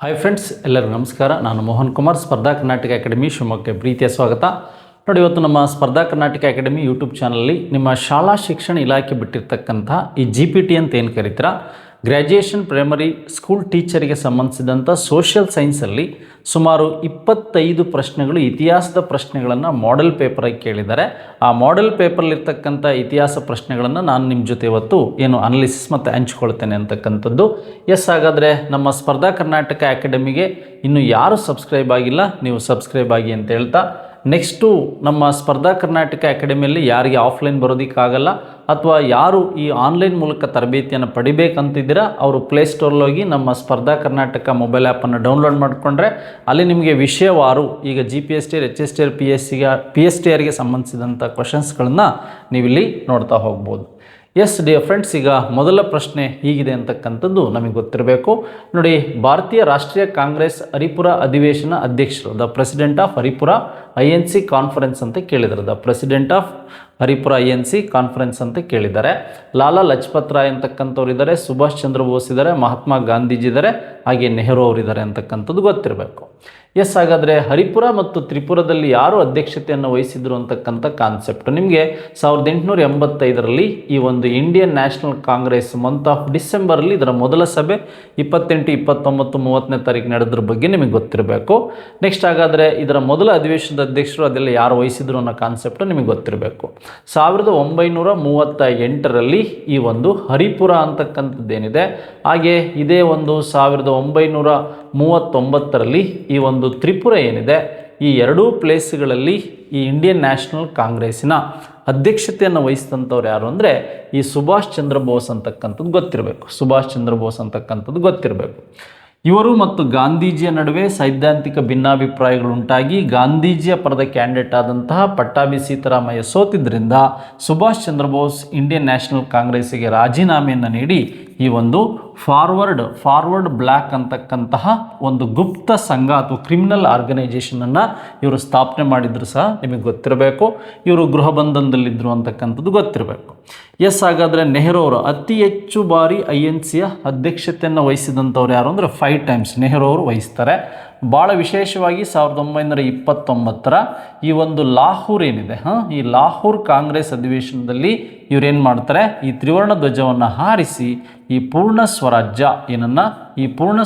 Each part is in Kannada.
ಹಾಯ್ ಫ್ರೆಂಡ್ಸ್, ಎಲ್ಲರಿಗೂ ನಮಸ್ಕಾರ. ನಾನು ಮೋಹನ್ ಕುಮಾರ್, ಸ್ಪರ್ಧಾ ಕರ್ನಾಟಕ ಅಕಾಡೆಮಿ ಶಿವಮೊಗ್ಗಕ್ಕೆ ಪ್ರೀತಿಯ ಸ್ವಾಗತ. ನೋಡಿ, ಇವತ್ತು ನಮ್ಮ ಸ್ಪರ್ಧಾ ಕರ್ನಾಟಕ ಅಕಾಡೆಮಿ ಯೂಟ್ಯೂಬ್ ಚಾನಲಲ್ಲಿ ನಿಮ್ಮ ಶಾಲಾ ಶಿಕ್ಷಣ ಇಲಾಖೆ ಬಿಟ್ಟಿರ್ತಕ್ಕಂಥ ಈ GPT ಅಂತ ಏನು ಕರೀತೀರಾ, ಗ್ರ್ಯಾಜುಯೇಷನ್ ಪ್ರೈಮರಿ ಸ್ಕೂಲ್ ಟೀಚರಿಗೆ ಸಂಬಂಧಿಸಿದಂಥ ಸೋಷಿಯಲ್ ಸೈನ್ಸಲ್ಲಿ ಸುಮಾರು 25 ಪ್ರಶ್ನೆಗಳು, ಇತಿಹಾಸದ ಪ್ರಶ್ನೆಗಳನ್ನು ಮಾಡೆಲ್ ಪೇಪರಾಗಿ ಕೇಳಿದ್ದಾರೆ. ಆ ಮಾಡೆಲ್ ಪೇಪರ್ಲಿರ್ತಕ್ಕಂಥ ಇತಿಹಾಸ ಪ್ರಶ್ನೆಗಳನ್ನು ನಾನು ನಿಮ್ಮ ಜೊತೆ ಇವತ್ತು ಅನಾಲಿಸಿಸ್ ಮತ್ತು ಹಂಚ್ಕೊಳ್ತೇನೆ ಅಂತಕ್ಕಂಥದ್ದು. ಹಾಗಾದರೆ ನಮ್ಮ ಸ್ಪರ್ಧಾ ಕರ್ನಾಟಕ ಅಕಾಡೆಮಿಗೆ ಇನ್ನು ಯಾರು ಸಬ್ಸ್ಕ್ರೈಬ್ ಆಗಿಲ್ಲ, ನೀವು ಸಬ್ಸ್ಕ್ರೈಬ್ ಆಗಿ ಅಂತ ಹೇಳ್ತಾ, ನೆಕ್ಸ್ಟು ನಮ್ಮ ಸ್ಪರ್ಧಾ ಕರ್ನಾಟಕ ಅಕಾಡೆಮಿಯಲ್ಲಿ ಯಾರಿಗೆ ಆಫ್ಲೈನ್ ಬರೋದಕ್ಕಾಗಲ್ಲ ಅಥವಾ ಯಾರು ಈ ಆನ್ಲೈನ್ ಮೂಲಕ ತರಬೇತಿಯನ್ನು ಪಡಿಬೇಕಂತಿದ್ದೀರಾ, ಅವರು ಪ್ಲೇಸ್ಟೋರ್ಲೋಗಿ ನಮ್ಮ ಸ್ಪರ್ಧಾ ಕರ್ನಾಟಕ ಮೊಬೈಲ್ ಆ್ಯಪನ್ನು ಡೌನ್ಲೋಡ್ ಮಾಡಿಕೊಂಡ್ರೆ ಅಲ್ಲಿ ನಿಮಗೆ ವಿಷಯವಾರು ಈಗ GPSTR, HSTR, PSTRಗೆ ಸಂಬಂಧಿಸಿದಂಥ ಕ್ವಶನ್ಸ್ಗಳನ್ನು ನೀವಿಲ್ಲಿ ನೋಡ್ತಾ ಹೋಗ್ಬೋದು. ಡಿಯರ್ ಫ್ರೆಂಡ್ಸ್, ಈಗ ಮೊದಲ ಪ್ರಶ್ನೆ ಹೀಗಿದೆ ಅಂತಕ್ಕಂಥದ್ದು ನಮಗೆ ಗೊತ್ತಿರಬೇಕು. ನೋಡಿ, ಭಾರತೀಯ ರಾಷ್ಟ್ರೀಯ ಕಾಂಗ್ರೆಸ್ ಹರಿಪುರ ಅಧಿವೇಶನ ಅಧ್ಯಕ್ಷರು, the president of Haripura INC conference ಅಂತ ಕೇಳಿದ್ದಾರೆ. The president of Haripura INC conference ಅಂತ ಕೇಳಿದ್ದಾರೆ. ಲಾಲಾ ಲಜಪತ್ ರಾಯ್ ಅಂತಕ್ಕಂಥವ್ರು ಇದ್ದಾರೆ, ಸುಭಾಷ್ ಚಂದ್ರ ಬೋಸ್ ಇದ್ದಾರೆ, ಮಹಾತ್ಮ ಗಾಂಧೀಜಿ ಇದ್ದಾರೆ, ಹಾಗೆ ನೆಹರು ಅವರಿದ್ದಾರೆ ಅಂತಕ್ಕಂಥದ್ದು ಗೊತ್ತಿರಬೇಕು. ಹಾಗಾದರೆ ಹರಿಪುರ ಮತ್ತು ತ್ರಿಪುರದಲ್ಲಿ ಯಾರು ಅಧ್ಯಕ್ಷತೆಯನ್ನು ವಹಿಸಿದ್ರು ಅಂತಕ್ಕಂಥ ಕಾನ್ಸೆಪ್ಟ್ ನಿಮಗೆ 1885ರಲ್ಲಿ ಈ ಒಂದು Indian National Congress month of ಡಿಸೆಂಬರಲ್ಲಿ ಇದರ ಮೊದಲ ಸಭೆ 28, 29, 30ನೇ ತಾರೀಕು ನಡೆದ್ರ ಬಗ್ಗೆ ನಿಮಗೆ ಗೊತ್ತಿರಬೇಕು. ನೆಕ್ಸ್ಟ್ ಹಾಗಾದರೆ ಇದರ ಮೊದಲ ಅಧಿವೇಶನದ ಅಧ್ಯಕ್ಷರು ಅದೆಲ್ಲ ಯಾರು ವಹಿಸಿದ್ರು ಅನ್ನೋ ಕಾನ್ಸೆಪ್ಟ್ ನಿಮಗೆ ಗೊತ್ತಿರಬೇಕು. 1938ರಲ್ಲಿ ಈ ಒಂದು ಹರಿಪುರ ಅಂತಕ್ಕಂಥದ್ದೇನಿದೆ, ಹಾಗೆ ಇದೇ ಒಂದು 1939ರಲ್ಲಿ ಈ ಒಂದು ತ್ರಿಪುರ ಏನಿದೆ, ಈ ಎರಡೂ ಪ್ಲೇಸ್ಗಳಲ್ಲಿ ಈ ಇಂಡಿಯನ್ ನ್ಯಾಷನಲ್ ಕಾಂಗ್ರೆಸ್ಸಿನ ಅಧ್ಯಕ್ಷತೆಯನ್ನು ವಹಿಸಿದಂಥವ್ರು ಯಾರು ಅಂದರೆ ಈ ಸುಭಾಷ್ ಚಂದ್ರ ಬೋಸ್ ಅಂತಕ್ಕಂಥದ್ದು ಗೊತ್ತಿರಬೇಕು. ಸುಭಾಷ್ ಚಂದ್ರ ಬೋಸ್ ಅಂತಕ್ಕಂಥದ್ದು ಗೊತ್ತಿರಬೇಕು. ಇವರು ಮತ್ತು ಗಾಂಧೀಜಿಯ ನಡುವೆ ಸೈದ್ಧಾಂತಿಕ ಭಿನ್ನಾಭಿಪ್ರಾಯಗಳುಂಟಾಗಿ ಗಾಂಧೀಜಿಯ ಪರದ ಕ್ಯಾಂಡಿಡೇಟ್ ಆದಂತಹ ಪಟ್ಟಾಭಿ ಸೀತಾರಾಮಯ್ಯ ಸೋತಿದ್ದರಿಂದ ಸುಭಾಷ್ ಚಂದ್ರ ಬೋಸ್ ಇಂಡಿಯನ್ ನ್ಯಾಷನಲ್ ಕಾಂಗ್ರೆಸ್ಸಿಗೆ ರಾಜೀನಾಮೆಯನ್ನು ನೀಡಿ ಈ ಒಂದು ಫಾರ್ವರ್ಡ್ ಬ್ಲ್ಯಾಕ್ ಅಂತಕ್ಕಂತಹ ಒಂದು ಗುಪ್ತ ಸಂಘ ಅಥವಾ ಕ್ರಿಮಿನಲ್ ಆರ್ಗನೈಜೇಷನನ್ನು ಇವರು ಸ್ಥಾಪನೆ ಮಾಡಿದ್ರು ಸಹ ನಿಮಗೆ ಗೊತ್ತಿರಬೇಕು. ಇವರು ಗೃಹ ಬಂಧನದಲ್ಲಿದ್ದರು ಅಂತಕ್ಕಂಥದ್ದು ಗೊತ್ತಿರಬೇಕು. ಹಾಗಾದರೆ ನೆಹರು ಅವರು ಅತಿ ಹೆಚ್ಚು ಬಾರಿ INCಯ ಅಧ್ಯಕ್ಷತೆಯನ್ನು ವಹಿಸಿದಂಥವ್ರು ಯಾರು ಅಂದರೆ 5 ಟೈಮ್ಸ್ ನೆಹರು ಅವರು ವಹಿಸ್ತಾರೆ. ಭಾಳ ವಿಶೇಷವಾಗಿ 1929ರ ಈ ಒಂದು ಲಾಹೋರ್ ಏನಿದೆ, ಈ ಲಾಹೋರ್ ಕಾಂಗ್ರೆಸ್ ಅಧಿವೇಶನದಲ್ಲಿ ಇವರೇನು ಮಾಡ್ತಾರೆ, ಈ ತ್ರಿವರ್ಣ ಧ್ವಜವನ್ನು ಹಾರಿಸಿ ಈ ಪೂರ್ಣ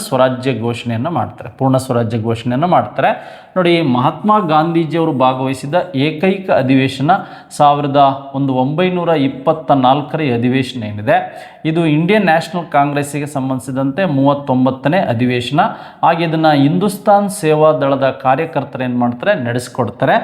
ಸ್ವರಾಜ್ಯ ಘೋಷಣೆಯನ್ನು ಮಾಡ್ತಾರೆ. ನೋಡಿ, ಮಹಾತ್ಮ ಗಾಂಧೀಜಿಯವರು ಭಾಗವಹಿಸಿದ ಏಕೈಕ ಅಧಿವೇಶನ 1924ರ ಅಧಿವೇಶನ ಏನಿದೆ, ಇದು ಇಂಡಿಯನ್ ನ್ಯಾಷನಲ್ ಕಾಂಗ್ರೆಸ್ಸಿಗೆ ಸಂಬಂಧಿಸಿದಂತೆ 39ನೇ ಅಧಿವೇಶನ. ಹಾಗೆ ಇದನ್ನು ಹಿಂದೂಸ್ತಾನ್ ಸೇವಾ ದಳದ ಕಾರ್ಯಕರ್ತರು ಏನು ಮಾಡ್ತಾರೆ, ನಡೆಸ್ಕೊಡ್ತಾರೆ.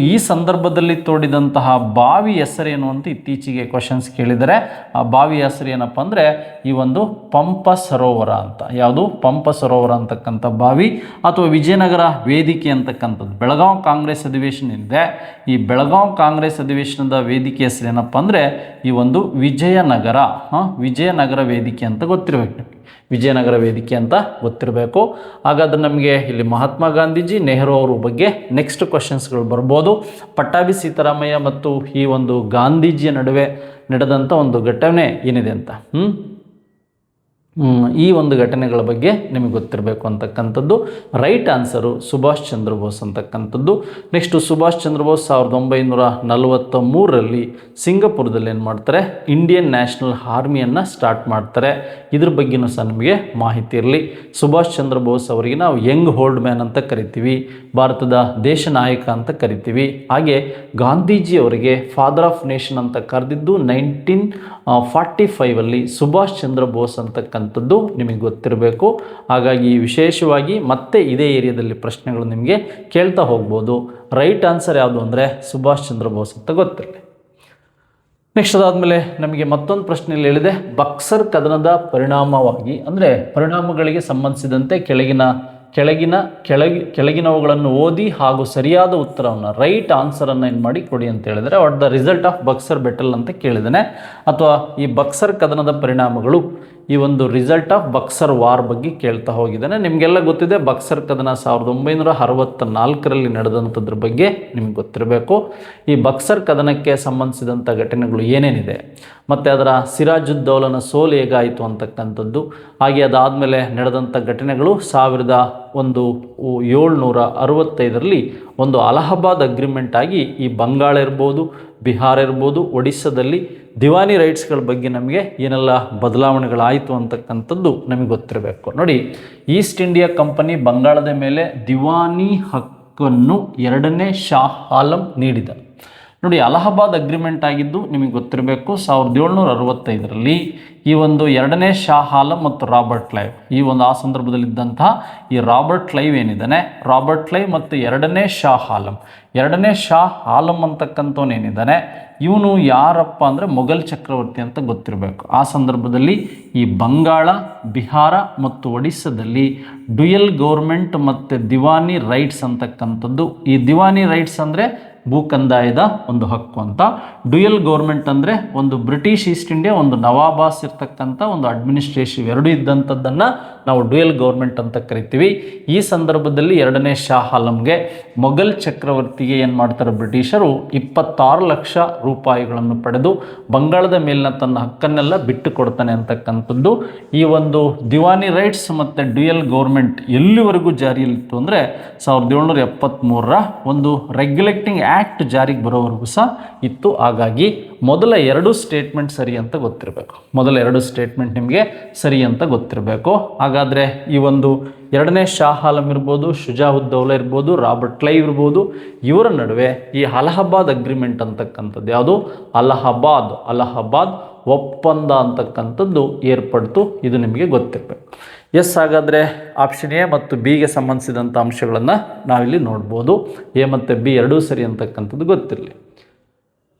ಈ ಸಂದರ್ಭದಲ್ಲಿ ತೋಡಿದಂತಹ ಬಾವಿ ಹೆಸರೇನು ಅಂತ ಇತ್ತೀಚೆಗೆ ಕ್ವಶನ್ಸ್ ಕೇಳಿದರೆ, ಆ ಬಾವಿ ಹೆಸರು ಏನಪ್ಪ ಅಂದರೆ ಈ ಒಂದು ಪಂಪ ಸರೋವರ ಅಂತ. ಯಾವುದು? ಪಂಪ ಸರೋವರ ಅಂತಕ್ಕಂಥ ಬಾವಿ ಅಥವಾ ವಿಜಯನಗರ ವೇದಿಕೆ ಅಂತಕ್ಕಂಥದ್ದು. ಬೆಳಗಾವಿ ಕಾಂಗ್ರೆಸ್ ಅಧಿವೇಶನ ಏನಿದೆ, ಈ ಬೆಳಗಾವಿ ಕಾಂಗ್ರೆಸ್ ಅಧಿವೇಶನದ ವೇದಿಕೆ ಹೆಸರು ಏನಪ್ಪ ಅಂದರೆ ಈ ಒಂದು ವಿಜಯನಗರ ವೇದಿಕೆ ಅಂತ ಗೊತ್ತಿರಬೇಕು. ವಿಜಯನಗರ ವೇದಿಕೆ ಅಂತ ಗೊತ್ತಿರಬೇಕು. ಹಾಗಾದ್ರೆ ನಮಗೆ ಇಲ್ಲಿ ಮಹಾತ್ಮ ಗಾಂಧೀಜಿ, ನೆಹರು ಅವರ ಬಗ್ಗೆ ನೆಕ್ಸ್ಟ್ ಕ್ವಶನ್ಸ್ಗಳು ಬರ್ಬೋದು. ಪಟ್ಟಾಭಿ ಸೀತಾರಾಮಯ್ಯ ಮತ್ತು ಈ ಒಂದು ಗಾಂಧೀಜಿಯ ನಡುವೆ ನಡೆದಂಥ ಒಂದು ಘಟನೆ ಏನಿದೆ ಅಂತ ಈ ಒಂದು ಘಟನೆಗಳ ಬಗ್ಗೆ ನಿಮಗೆ ಗೊತ್ತಿರಬೇಕು ಅಂತಕ್ಕಂಥದ್ದು. ರೈಟ್ ಆನ್ಸರು ಸುಭಾಷ್ ಚಂದ್ರ ಬೋಸ್ ಅಂತಕ್ಕಂಥದ್ದು. ನೆಕ್ಸ್ಟು ಸುಭಾಷ್ ಚಂದ್ರ ಬೋಸ್ 1943ರಲ್ಲಿ ಸಿಂಗಪುರದಲ್ಲಿ ಏನು ಮಾಡ್ತಾರೆ, ಇಂಡಿಯನ್ ನ್ಯಾಷನಲ್ ಆರ್ಮಿಯನ್ನು ಸ್ಟಾರ್ಟ್ ಮಾಡ್ತಾರೆ. ಇದ್ರ ಬಗ್ಗೆನೂ ಸಹ ನಮಗೆ ಮಾಹಿತಿ ಇರಲಿ. ಸುಭಾಷ್ ಚಂದ್ರ ಬೋಸ್ ಅವರಿಗೆ ನಾವು ಯಂಗ್ ಓಲ್ಡ್ ಮ್ಯಾನ್ ಅಂತ ಕರಿತೀವಿ, ಭಾರತದ ದೇಶ ನಾಯಕ ಅಂತ ಕರಿತೀವಿ. ಹಾಗೆ ಗಾಂಧೀಜಿಯವರಿಗೆ ಫಾದರ್ ಆಫ್ ನೇಷನ್ ಅಂತ ಕರೆದಿದ್ದು 1945ರಲ್ಲಿ ಸುಭಾಷ್ ಚಂದ್ರ ಬೋಸ್ ಅಂತಕ್ಕಂಥದ್ದು ನಿಮಗೆ ಗೊತ್ತಿರಬೇಕು. ಹಾಗಾಗಿ ವಿಶೇಷವಾಗಿ ಮತ್ತೆ ಇದೇ ಏರಿಯಾದಲ್ಲಿ ಪ್ರಶ್ನೆಗಳು ನಿಮಗೆ ಕೇಳ್ತಾ ಹೋಗ್ಬೋದು. ರೈಟ್ ಆನ್ಸರ್ ಯಾವುದು ಅಂದರೆ ಸುಭಾಷ್ ಚಂದ್ರ ಬೋಸ್ ಅಂತ ಗೊತ್ತಿರಲಿ. ನೆಕ್ಸ್ಟ್ ಅದಾದಮೇಲೆ ನಮಗೆ ಮತ್ತೊಂದು ಪ್ರಶ್ನೆಯಲ್ಲಿ ಹೇಳಿದೆ, ಬಕ್ಸರ್ ಕದನದ ಪರಿಣಾಮಗಳಿಗೆ ಸಂಬಂಧಿಸಿದಂತೆ ಕೆಳಗಿನ ಕೆಳಗಿನವುಗಳನ್ನು ಓದಿ ಹಾಗೂ ಸರಿಯಾದ ಉತ್ತರವನ್ನು ರೈಟ್ ಆನ್ಸರನ್ನು ಏನು ಮಾಡಿ ಕೊಡಿ ಅಂತ ಹೇಳಿದರೆ what the result of Buxar battle ಅಂತ ಕೇಳಿದ್ದಾನೆ. ಅಥವಾ ಈ ಬಕ್ಸರ್ ಕದನದ ಪರಿಣಾಮಗಳು, ಈ ಒಂದು ರಿಸಲ್ಟ್ ಆಫ್ ಬಕ್ಸರ್ ವಾರ್ ಬಗ್ಗೆ ಕೇಳ್ತಾ ಹೋಗಿದ್ದಾನೆ. ನಿಮಗೆಲ್ಲ ಗೊತ್ತಿದೆ ಬಕ್ಸರ್ ಕದನ 1964ರಲ್ಲಿ ನಡೆದಂಥದ್ರ ಬಗ್ಗೆ ನಿಮ್ಗೆ ಗೊತ್ತಿರಬೇಕು. ಈ ಬಕ್ಸರ್ ಕದನಕ್ಕೆ ಸಂಬಂಧಿಸಿದಂಥ ಘಟನೆಗಳು ಏನೇನಿದೆ ಮತ್ತು ಅದರ ಸಿರಾಜುದ್ದೌಲನ ಸೋಲು ಹೇಗಾಯಿತು ಅಂತಕ್ಕಂಥದ್ದು, ಹಾಗೆ ಅದಾದಮೇಲೆ ನಡೆದಂಥ ಘಟನೆಗಳು 1765ರಲ್ಲಿ ಒಂದು ಅಲಹಾಬಾದ್ ಅಗ್ರಿಮೆಂಟ್ ಆಗಿ ಈ ಬಂಗಾಳ ಇರ್ಬೋದು, ಬಿಹಾರ ಇರ್ಬೋದು, ಒಡಿಸ್ಸಾದಲ್ಲಿ ದಿವಾನಿ ರೈಟ್ಸ್ಗಳ ಬಗ್ಗೆ ನಮಗೆ ಏನೆಲ್ಲ ಬದಲಾವಣೆಗಳಾಯಿತು ಅಂತಕ್ಕಂಥದ್ದು ನಮಗೆ ಗೊತ್ತಿರಬೇಕು. ನೋಡಿ, ಈಸ್ಟ್ ಇಂಡಿಯಾ ಕಂಪನಿ ಬಂಗಾಳದ ಮೇಲೆ ದಿವಾನಿ ಹಕ್ಕನ್ನು 2ನೇ ಶಾ ಆಲಂ ನೀಡಿದ. ನೋಡಿ, ಅಲಹಾಬಾದ್ ಅಗ್ರಿಮೆಂಟ್ ಆಗಿದ್ದು ನಿಮಗೆ ಗೊತ್ತಿರಬೇಕು 1765ರಲ್ಲಿ. ಈ ಒಂದು 2ನೇ ಶಾ ಆಲಂ ಮತ್ತು ರಾಬರ್ಟ್ ಕ್ಲೈವ್, ಈ ಒಂದು ಆ ಸಂದರ್ಭದಲ್ಲಿದ್ದಂತಹ ಈ ರಾಬರ್ಟ್ ಕ್ಲೈವ್ ಏನಿದ್ದಾನೆ, ರಾಬರ್ಟ್ ಕ್ಲೈವ್ ಮತ್ತು 2ನೇ ಶಾ ಆಲಂ, 2ನೇ ಶಾ ಆಲಂ ಅಂತಕ್ಕಂಥವನೇನಿದ್ದಾನೆ ಇವನು ಯಾರಪ್ಪ ಅಂದರೆ ಮೊಘಲ್ ಚಕ್ರವರ್ತಿ ಅಂತ ಗೊತ್ತಿರಬೇಕು. ಆ ಸಂದರ್ಭದಲ್ಲಿ ಈ ಬಂಗಾಳ, ಬಿಹಾರ ಮತ್ತು ಒಡಿಸ್ಸಾದಲ್ಲಿ ಡ್ಯುಯಲ್ ಗೌರ್ಮೆಂಟ್ ಮತ್ತು ದಿವಾನಿ ರೈಟ್ಸ್ ಅಂತಕ್ಕಂಥದ್ದು. ಈ ದಿವಾನಿ ರೈಟ್ಸ್ ಅಂದರೆ ಭೂಕಂದಾಯದ ಒಂದು ಹಕ್ಕು ಅಂತ. ಡ್ಯುಯಲ್ ಗೌರ್ಮೆಂಟ್ ಅಂದರೆ ಒಂದು ಬ್ರಿಟಿಷ್ ಈಸ್ಟ್ ಇಂಡಿಯಾ, ಒಂದು ನವಾಬಾಸ್ ಇರ್ತಕ್ಕಂಥ ಒಂದು ಅಡ್ಮಿನಿಸ್ಟ್ರೇಷನ್ ಎರಡೂ ಇದ್ದಂಥದ್ದನ್ನು ನಾವು ಡ್ಯುಯಲ್ ಗೌರ್ಮೆಂಟ್ ಅಂತ ಕರಿತೀವಿ. ಈ ಸಂದರ್ಭದಲ್ಲಿ 2ನೇ ಶಾ ಆಲಂಗೆ ಮೊಘಲ್ ಚಕ್ರವರ್ತಿಗೆ ಏನು ಮಾಡ್ತಾರೆ ಬ್ರಿಟಿಷರು 26 ಲಕ್ಷ ರೂಪಾಯಿಗಳನ್ನು ಪಡೆದು ಬಂಗಾಳದ ಮೇಲಿನ ತನ್ನ ಹಕ್ಕನ್ನೆಲ್ಲ ಬಿಟ್ಟು ಕೊಡ್ತಾನೆ ಅಂತಕ್ಕಂಥದ್ದು. ಈ ಒಂದು ದಿವಾನಿ ರೈಟ್ಸ್ ಮತ್ತು ಡ್ಯುಯಲ್ ಗೌರ್ಮೆಂಟ್ ಎಲ್ಲಿವರೆಗೂ ಜಾರಿಯಲ್ಲಿತ್ತು ಅಂದರೆ 1773ರ ಒಂದು ರೆಗ್ಯುಲೇಟಿಂಗ್ ಆ್ಯಕ್ಟ್ ಜಾರಿಗೆ ಬರೋವರೆಗೂ ಸಹ ಇತ್ತು. ಹಾಗಾಗಿ ಮೊದಲ 2 ಸ್ಟೇಟ್ಮೆಂಟ್ ಸರಿ ಅಂತ ಗೊತ್ತಿರಬೇಕು. ಮೊದಲ 2 ಸ್ಟೇಟ್ಮೆಂಟ್ ನಿಮಗೆ ಸರಿ ಅಂತ ಗೊತ್ತಿರಬೇಕು. ಹಾಗಾದರೆ ಈ ಒಂದು 2ನೇ ಶಾ ಆಲಂ ಇರ್ಬೋದು, ಶುಜಾವುದ್ದೌಲ ಇರ್ಬೋದು, ರಾಬರ್ಟ್ ಕ್ಲೈವ್ ಇರ್ಬೋದು, ಇವರ ನಡುವೆ ಈ ಅಲಹಾಬಾದ್ ಅಗ್ರಿಮೆಂಟ್ ಅಂತಕ್ಕಂಥದ್ದು, ಯಾವುದು ಅಲಹಾಬಾದ್ ಒಪ್ಪಂದ ಅಂತಕ್ಕಂಥದ್ದು ಏರ್ಪಡ್ತು. ಇದು ನಿಮಗೆ ಗೊತ್ತಿರಬೇಕು. ಎಸ್, ಹಾಗಾದರೆ ಆಪ್ಷನ್ ಎ ಮತ್ತು ಬಿಗೆ ಸಂಬಂಧಿಸಿದಂಥ ಅಂಶಗಳನ್ನು ನಾವಿಲ್ಲಿ ನೋಡ್ಬೋದು. ಎ ಮತ್ತು ಬಿ ಎರಡೂ ಸರಿ ಅಂತಕ್ಕಂಥದ್ದು ಗೊತ್ತಿರಲಿ.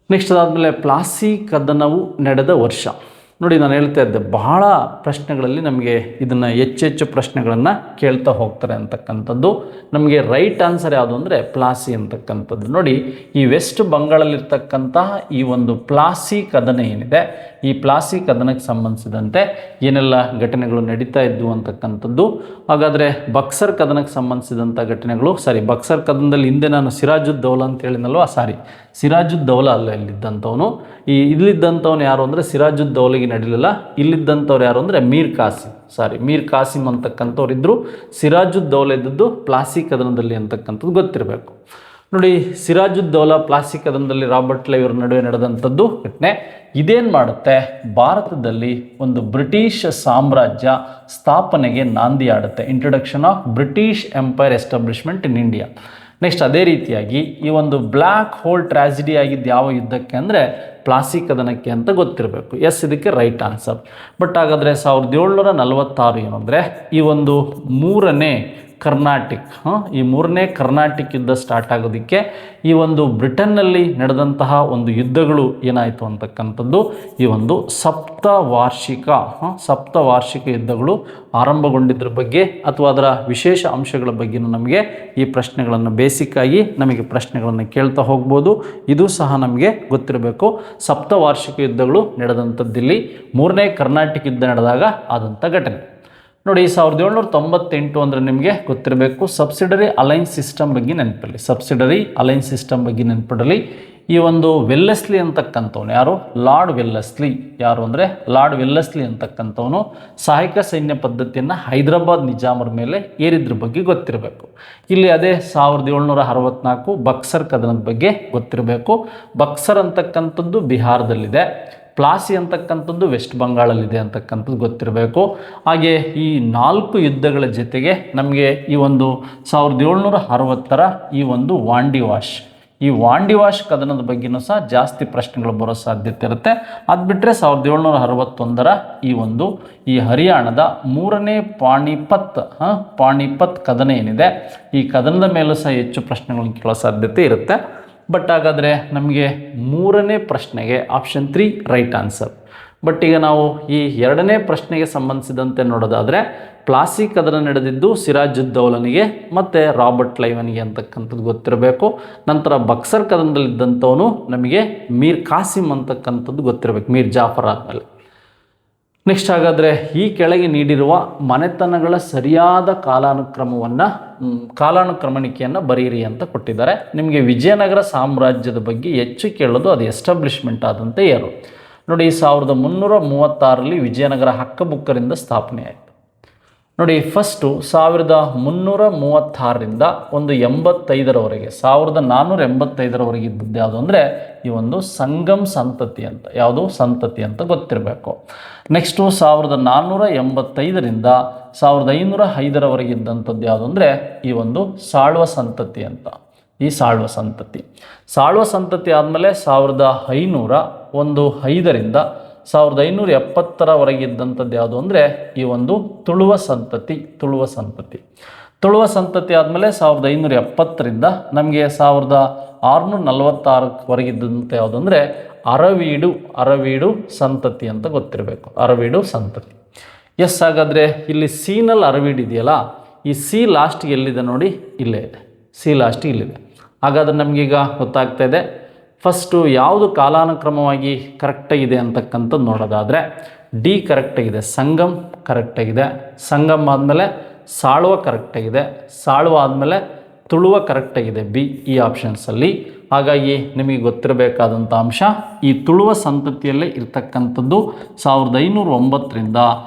ನೆಕ್ಸ್ಟ್ ಅದಾದಮೇಲೆ ಪ್ಲಾಸಿ ಕದನವು ನಡೆದ ವರ್ಷ. ನೋಡಿ, ನಾನು ಹೇಳ್ತಾ ಇದ್ದೆ ಬಹಳ ಪ್ರಶ್ನೆಗಳಲ್ಲಿ ನಮಗೆ ಇದನ್ನು ಹೆಚ್ಚೆಚ್ಚು ಪ್ರಶ್ನೆಗಳನ್ನು ಕೇಳ್ತಾ ಹೋಗ್ತಾರೆ ಅಂತಕ್ಕಂಥದ್ದು. ನಮಗೆ ರೈಟ್ ಆನ್ಸರ್ ಯಾವುದು ಅಂದರೆ ಪ್ಲಾಸಿ ಅಂತಕ್ಕಂಥದ್ದು. ನೋಡಿ, ಈ ವೆಸ್ಟ್ ಬಂಗಾಳಲ್ಲಿರ್ತಕ್ಕಂತಹ ಈ ಒಂದು ಪ್ಲಾಸಿ ಕದನ ಏನಿದೆ, ಈ ಪ್ಲಾಸಿ ಕದನಕ್ಕೆ ಸಂಬಂಧಿಸಿದಂತೆ ಏನೆಲ್ಲ ಘಟನೆಗಳು ನಡೀತಾ ಇದ್ವು ಅಂತಕ್ಕಂಥದ್ದು. ಹಾಗಾದರೆ ಬಕ್ಸರ್ ಕದನಕ್ಕೆ ಸಂಬಂಧಿಸಿದಂಥ ಘಟನೆಗಳು, ಬಕ್ಸರ್ ಕದನದಲ್ಲಿ ಹಿಂದೆ ನಾನು ಸಿರಾಜುದ್ದೌಲ ಅಂತ ಹೇಳಿದ್ನಲ್ವ, ಸಿರಾಜುದ್ದೌಲ ಅಲ್ಲ ಇಲ್ಲಿದ್ದಂಥವನು. ಇಲ್ಲಿದ್ದಂಥವನು ಯಾರು ಅಂದರೆ ಸಿರಾಜುದ್ದೌಲಿಗೆ ನಡೀಲಿಲ್ಲ. ಇಲ್ಲಿದ್ದಂಥವ್ರು ಯಾರು ಅಂದರೆ ಮೀರ್ ಕಾಸಿಮ್ ಅಂತಕ್ಕಂಥವ್ರು ಇದ್ದರು. ಸಿರಾಜುದ್ದೌಲ ಇದ್ದದ್ದು ಪ್ಲಾಸಿ ಕದನದಲ್ಲಿ ಅಂತಕ್ಕಂಥದ್ದು ಗೊತ್ತಿರಬೇಕು. ನೋಡಿ, ಸಿರಾಜುದ್ದೌಲ ಪ್ಲಾಸಿ ಕದನದಲ್ಲಿ ರಾಬರ್ಟ್ ಕ್ಲೈವ್ ಇವರ ನಡುವೆ ನಡೆದಂಥದ್ದು ಘಟನೆ ಇದೇನು ಮಾಡುತ್ತೆ, ಭಾರತದಲ್ಲಿ ಒಂದು ಬ್ರಿಟಿಷ್ ಸಾಮ್ರಾಜ್ಯ ಸ್ಥಾಪನೆಗೆ ನಾಂದಿ ಆಡುತ್ತೆ. Introduction of British empire establishment in India. Next ಅದೇ ರೀತಿಯಾಗಿ ಈ ಒಂದು ಬ್ಲ್ಯಾಕ್ ಹೋಲ್ ಟ್ರಾಜಿಡಿ ಆಗಿದ್ದು ಯಾವ ಯುದ್ಧಕ್ಕೆ ಅಂದರೆ ಪ್ಲಾಸಿ ಕದನಕ್ಕೆ ಅಂತ ಗೊತ್ತಿರಬೇಕು. ಎಸ್, ಇದಕ್ಕೆ ರೈಟ್ ಆನ್ಸರ್. ಬಟ್ ಹಾಗಾದರೆ 1746 ಏನಂದರೆ ಈ ಒಂದು ಮೂರನೇ ಕರ್ನಾಟಿಕ್ ಯುದ್ಧ ಸ್ಟಾರ್ಟ್ ಆಗೋದಕ್ಕೆ ಈ ಒಂದು ಬ್ರಿಟನ್ನಲ್ಲಿ ನಡೆದಂತಹ ಒಂದು ಯುದ್ಧಗಳು ಏನಾಯಿತು ಅಂತಕ್ಕಂಥದ್ದು, ಈ ಒಂದು ಸಪ್ತವಾರ್ಷಿಕ ಯುದ್ಧಗಳು ಆರಂಭಗೊಂಡಿದ್ರ ಬಗ್ಗೆ ಅಥವಾ ಅದರ ವಿಶೇಷ ಅಂಶಗಳ ಬಗ್ಗೆ ನಮಗೆ ಈ ಪ್ರಶ್ನೆಗಳನ್ನು ಬೇಸಿಕ್ಕಾಗಿ ನಮಗೆ ಪ್ರಶ್ನೆಗಳನ್ನು ಕೇಳ್ತಾ ಹೋಗ್ಬೋದು. ಇದು ಸಹ ನಮಗೆ ಗೊತ್ತಿರಬೇಕು. ಸಪ್ತವಾರ್ಷಿಕ ಯುದ್ಧಗಳು ನಡೆದಂಥದ್ದಿಲ್ಲಿ 3ನೇ ಕರ್ನಾಟಿಕ್ ಯುದ್ಧ ನಡೆದಾಗ ಆದಂಥ ಘಟನೆ. ನೋಡಿ, 1798 ಅಂದರೆ ನಿಮಗೆ ಗೊತ್ತಿರಬೇಕು ಸಬ್ಸಿಡರಿ ಅಲೈನ್ಸ್ ಸಿಸ್ಟಮ್ ಬಗ್ಗೆ ನೆನಪಿಡಲಿ. ಈ ಒಂದು ವೆಲ್ಲೆಸ್ಲಿ ಅಂತಕ್ಕಂಥವನು ಯಾರು, ಲಾರ್ಡ್ ವೆಲ್ಲೆಸ್ಲಿ ಅಂತಕ್ಕಂಥವನು ಸಹಾಯಕ ಸೈನ್ಯ ಪದ್ಧತಿಯನ್ನು ಹೈದರಾಬಾದ್ ನಿಜಾಮರ ಮೇಲೆ ಏರಿದ್ರ ಬಗ್ಗೆ ಗೊತ್ತಿರಬೇಕು. ಇಲ್ಲಿ ಅದೇ 1764 ಬಕ್ಸರ್ ಕದನದ ಬಗ್ಗೆ ಗೊತ್ತಿರಬೇಕು. ಬಕ್ಸರ್ ಅಂತಕ್ಕಂಥದ್ದು ಬಿಹಾರದಲ್ಲಿದೆ, ಪ್ಲಾಸಿ ಅಂತಕ್ಕಂಥದ್ದು ವೆಸ್ಟ್ ಬಂಗಾಳಲ್ಲಿದೆ ಅಂತಕ್ಕಂಥದ್ದು ಗೊತ್ತಿರಬೇಕು. ಹಾಗೆ ಈ 4 ಯುದ್ಧಗಳ ಜೊತೆಗೆ ನಮಗೆ ಈ ಒಂದು 1760ರ ಈ ಒಂದು ವಾಂಡಿವಾಶ್ ಕದನದ ಬಗ್ಗೆನೂ ಸಹ ಜಾಸ್ತಿ ಪ್ರಶ್ನೆಗಳು ಬರೋ ಸಾಧ್ಯತೆ ಇರುತ್ತೆ. ಅದು ಬಿಟ್ಟರೆ 1761ರ ಈ ಹರಿಯಾಣದ 3ನೇ ಪಾಣಿಪತ್ ಕದನ ಏನಿದೆ, ಈ ಕದನದ ಮೇಲೂ ಸಹ ಹೆಚ್ಚು ಪ್ರಶ್ನೆಗಳನ್ನು ಕೇಳೋ ಸಾಧ್ಯತೆ ಇರುತ್ತೆ. ಬಟ್ ಹಾಗಾದರೆ ನಮಗೆ 3ನೇ ಪ್ರಶ್ನೆಗೆ ಆಪ್ಷನ್ 3 ರೈಟ್ ಆನ್ಸರ್. ಬಟ್ ಈಗ ನಾವು ಈ ಎರಡನೇ ಪ್ರಶ್ನೆಗೆ ಸಂಬಂಧಿಸಿದಂತೆ ನೋಡೋದಾದರೆ ಪ್ಲಾಸಿ ಕದನ ನಡೆದಿದ್ದು ಸಿರಾಜುದ್ದೌಲನಿಗೆ ಮತ್ತು ರಾಬರ್ಟ್ ಕ್ಲೈವನಿಗೆ ಅಂತಕ್ಕಂಥದ್ದು ಗೊತ್ತಿರಬೇಕು. ನಂತರ ಬಕ್ಸರ್ ಕದನದಲ್ಲಿದ್ದಂಥವನು ನಮಗೆ ಮೀರ್ ಕಾಸಿಮ್ ಅಂತಕ್ಕಂಥದ್ದು ಗೊತ್ತಿರಬೇಕು, ಮೀರ್ ಜಾಫರ್ ಆದಮೇಲೆ. ನೆಕ್ಸ್ಟ್ ಹಾಗಾದರೆ ಈ ಕೆಳಗೆ ನೀಡಿರುವ ಮನೆತನಗಳ ಸರಿಯಾದ ಕಾಲಾನುಕ್ರಮಣಿಕೆಯನ್ನು ಬರೀರಿ ಅಂತ ಕೊಟ್ಟಿದ್ದಾರೆ. ನಿಮಗೆ ವಿಜಯನಗರ ಸಾಮ್ರಾಜ್ಯದ ಬಗ್ಗೆ ಹೆಚ್ಚು ಕೇಳೋದು ಅದು ಎಸ್ಟಾಬ್ಲಿಷ್ಮೆಂಟ್ ಆದಂತೆ ಏನು ನೋಡಿ. 1336ರಲ್ಲಿ ವಿಜಯನಗರ ಹಕ್ಕಬುಕ್ಕರಿಂದ ಸ್ಥಾಪನೆ ಆಯಿತು ನೋಡಿ. ಫಸ್ಟು 1336ರಿಂದ 85ರವರೆಗೆ 1485ರವರೆಗೆ ಇದ್ದದ್ದು ಯಾವುದು ಅಂದರೆ ಈ ಒಂದು ಸಂಗಮ್ ಸಂತತಿ ಅಂತ, ಯಾವುದು ಸಂತತಿ ಅಂತ ಗೊತ್ತಿರಬೇಕು. ನೆಕ್ಸ್ಟು 1485ರಿಂದ 1505ರವರೆಗೆ ಇದ್ದಂಥದ್ದು ಯಾವುದು ಅಂದರೆ ಈ ಒಂದು ಸಾಳ್ವ ಸಂತತಿ ಅಂತ. ಈ ಸಾಳ್ವ ಸಂತತಿ ಆದಮೇಲೆ 1505ರಿಂದ 1570ರವರೆಗೆ ಇದ್ದಂಥದ್ದು ಯಾವುದು ಅಂದರೆ ಈ ಒಂದು ತುಳುವ ಸಂತತಿ ಆದಮೇಲೆ 1570ರಿಂದ ನಮಗೆ 1646ವರೆಗೆ ಇದ್ದಂಥ ಯಾವುದು ಅಂದರೆ ಅರವೀಡು ಸಂತತಿ ಅಂತ ಗೊತ್ತಿರಬೇಕು, ಅರವೀಡು ಸಂತತಿ. ಎಸ್, ಹಾಗಾದರೆ ಇಲ್ಲಿ ಸಿನಲ್ಲಿ ಅರವೀಡು ಇದೆಯಲ್ಲ, ಈ ಸಿ ಲಾಸ್ಟ್ಗೆ ಎಲ್ಲಿದೆ ನೋಡಿ, ಇಲ್ಲೇ ಇದೆ, ಸಿ ಲಾಸ್ಟಿಗೆ ಇಲ್ಲಿದೆ. ಹಾಗಾದರೆ ನಮಗೀಗ ಗೊತ್ತಾಗ್ತಾ ಇದೆ ಫಸ್ಟು ಯಾವುದು ಕಾಲಾನುಕ್ರಮವಾಗಿ ಕರೆಕ್ಟಾಗಿದೆ ಅಂತಕ್ಕಂಥದ್ದು ನೋಡೋದಾದರೆ ಡಿ ಕರೆಕ್ಟಾಗಿದೆ, ಸಂಗಮ್ ಕರೆಕ್ಟಾಗಿದೆ, ಸಂಗಮ್ ಆದಮೇಲೆ ಸಾಳ್ವ ಕರೆಕ್ಟಾಗಿದೆ, ಸಾಳ್ವ ಆದಮೇಲೆ ತುಳುವ ಕರೆಕ್ಟಾಗಿದೆ ಬಿ, ಈ ಆಪ್ಷನ್ಸಲ್ಲಿ. ಹಾಗಾಗಿ ನಿಮಗೆ ಗೊತ್ತಿರಬೇಕಾದಂಥ ಅಂಶ ಈ ತುಳುವ ಸಂತತಿಯಲ್ಲೇ ಇರ್ತಕ್ಕಂಥದ್ದು 1509ರಿಂದ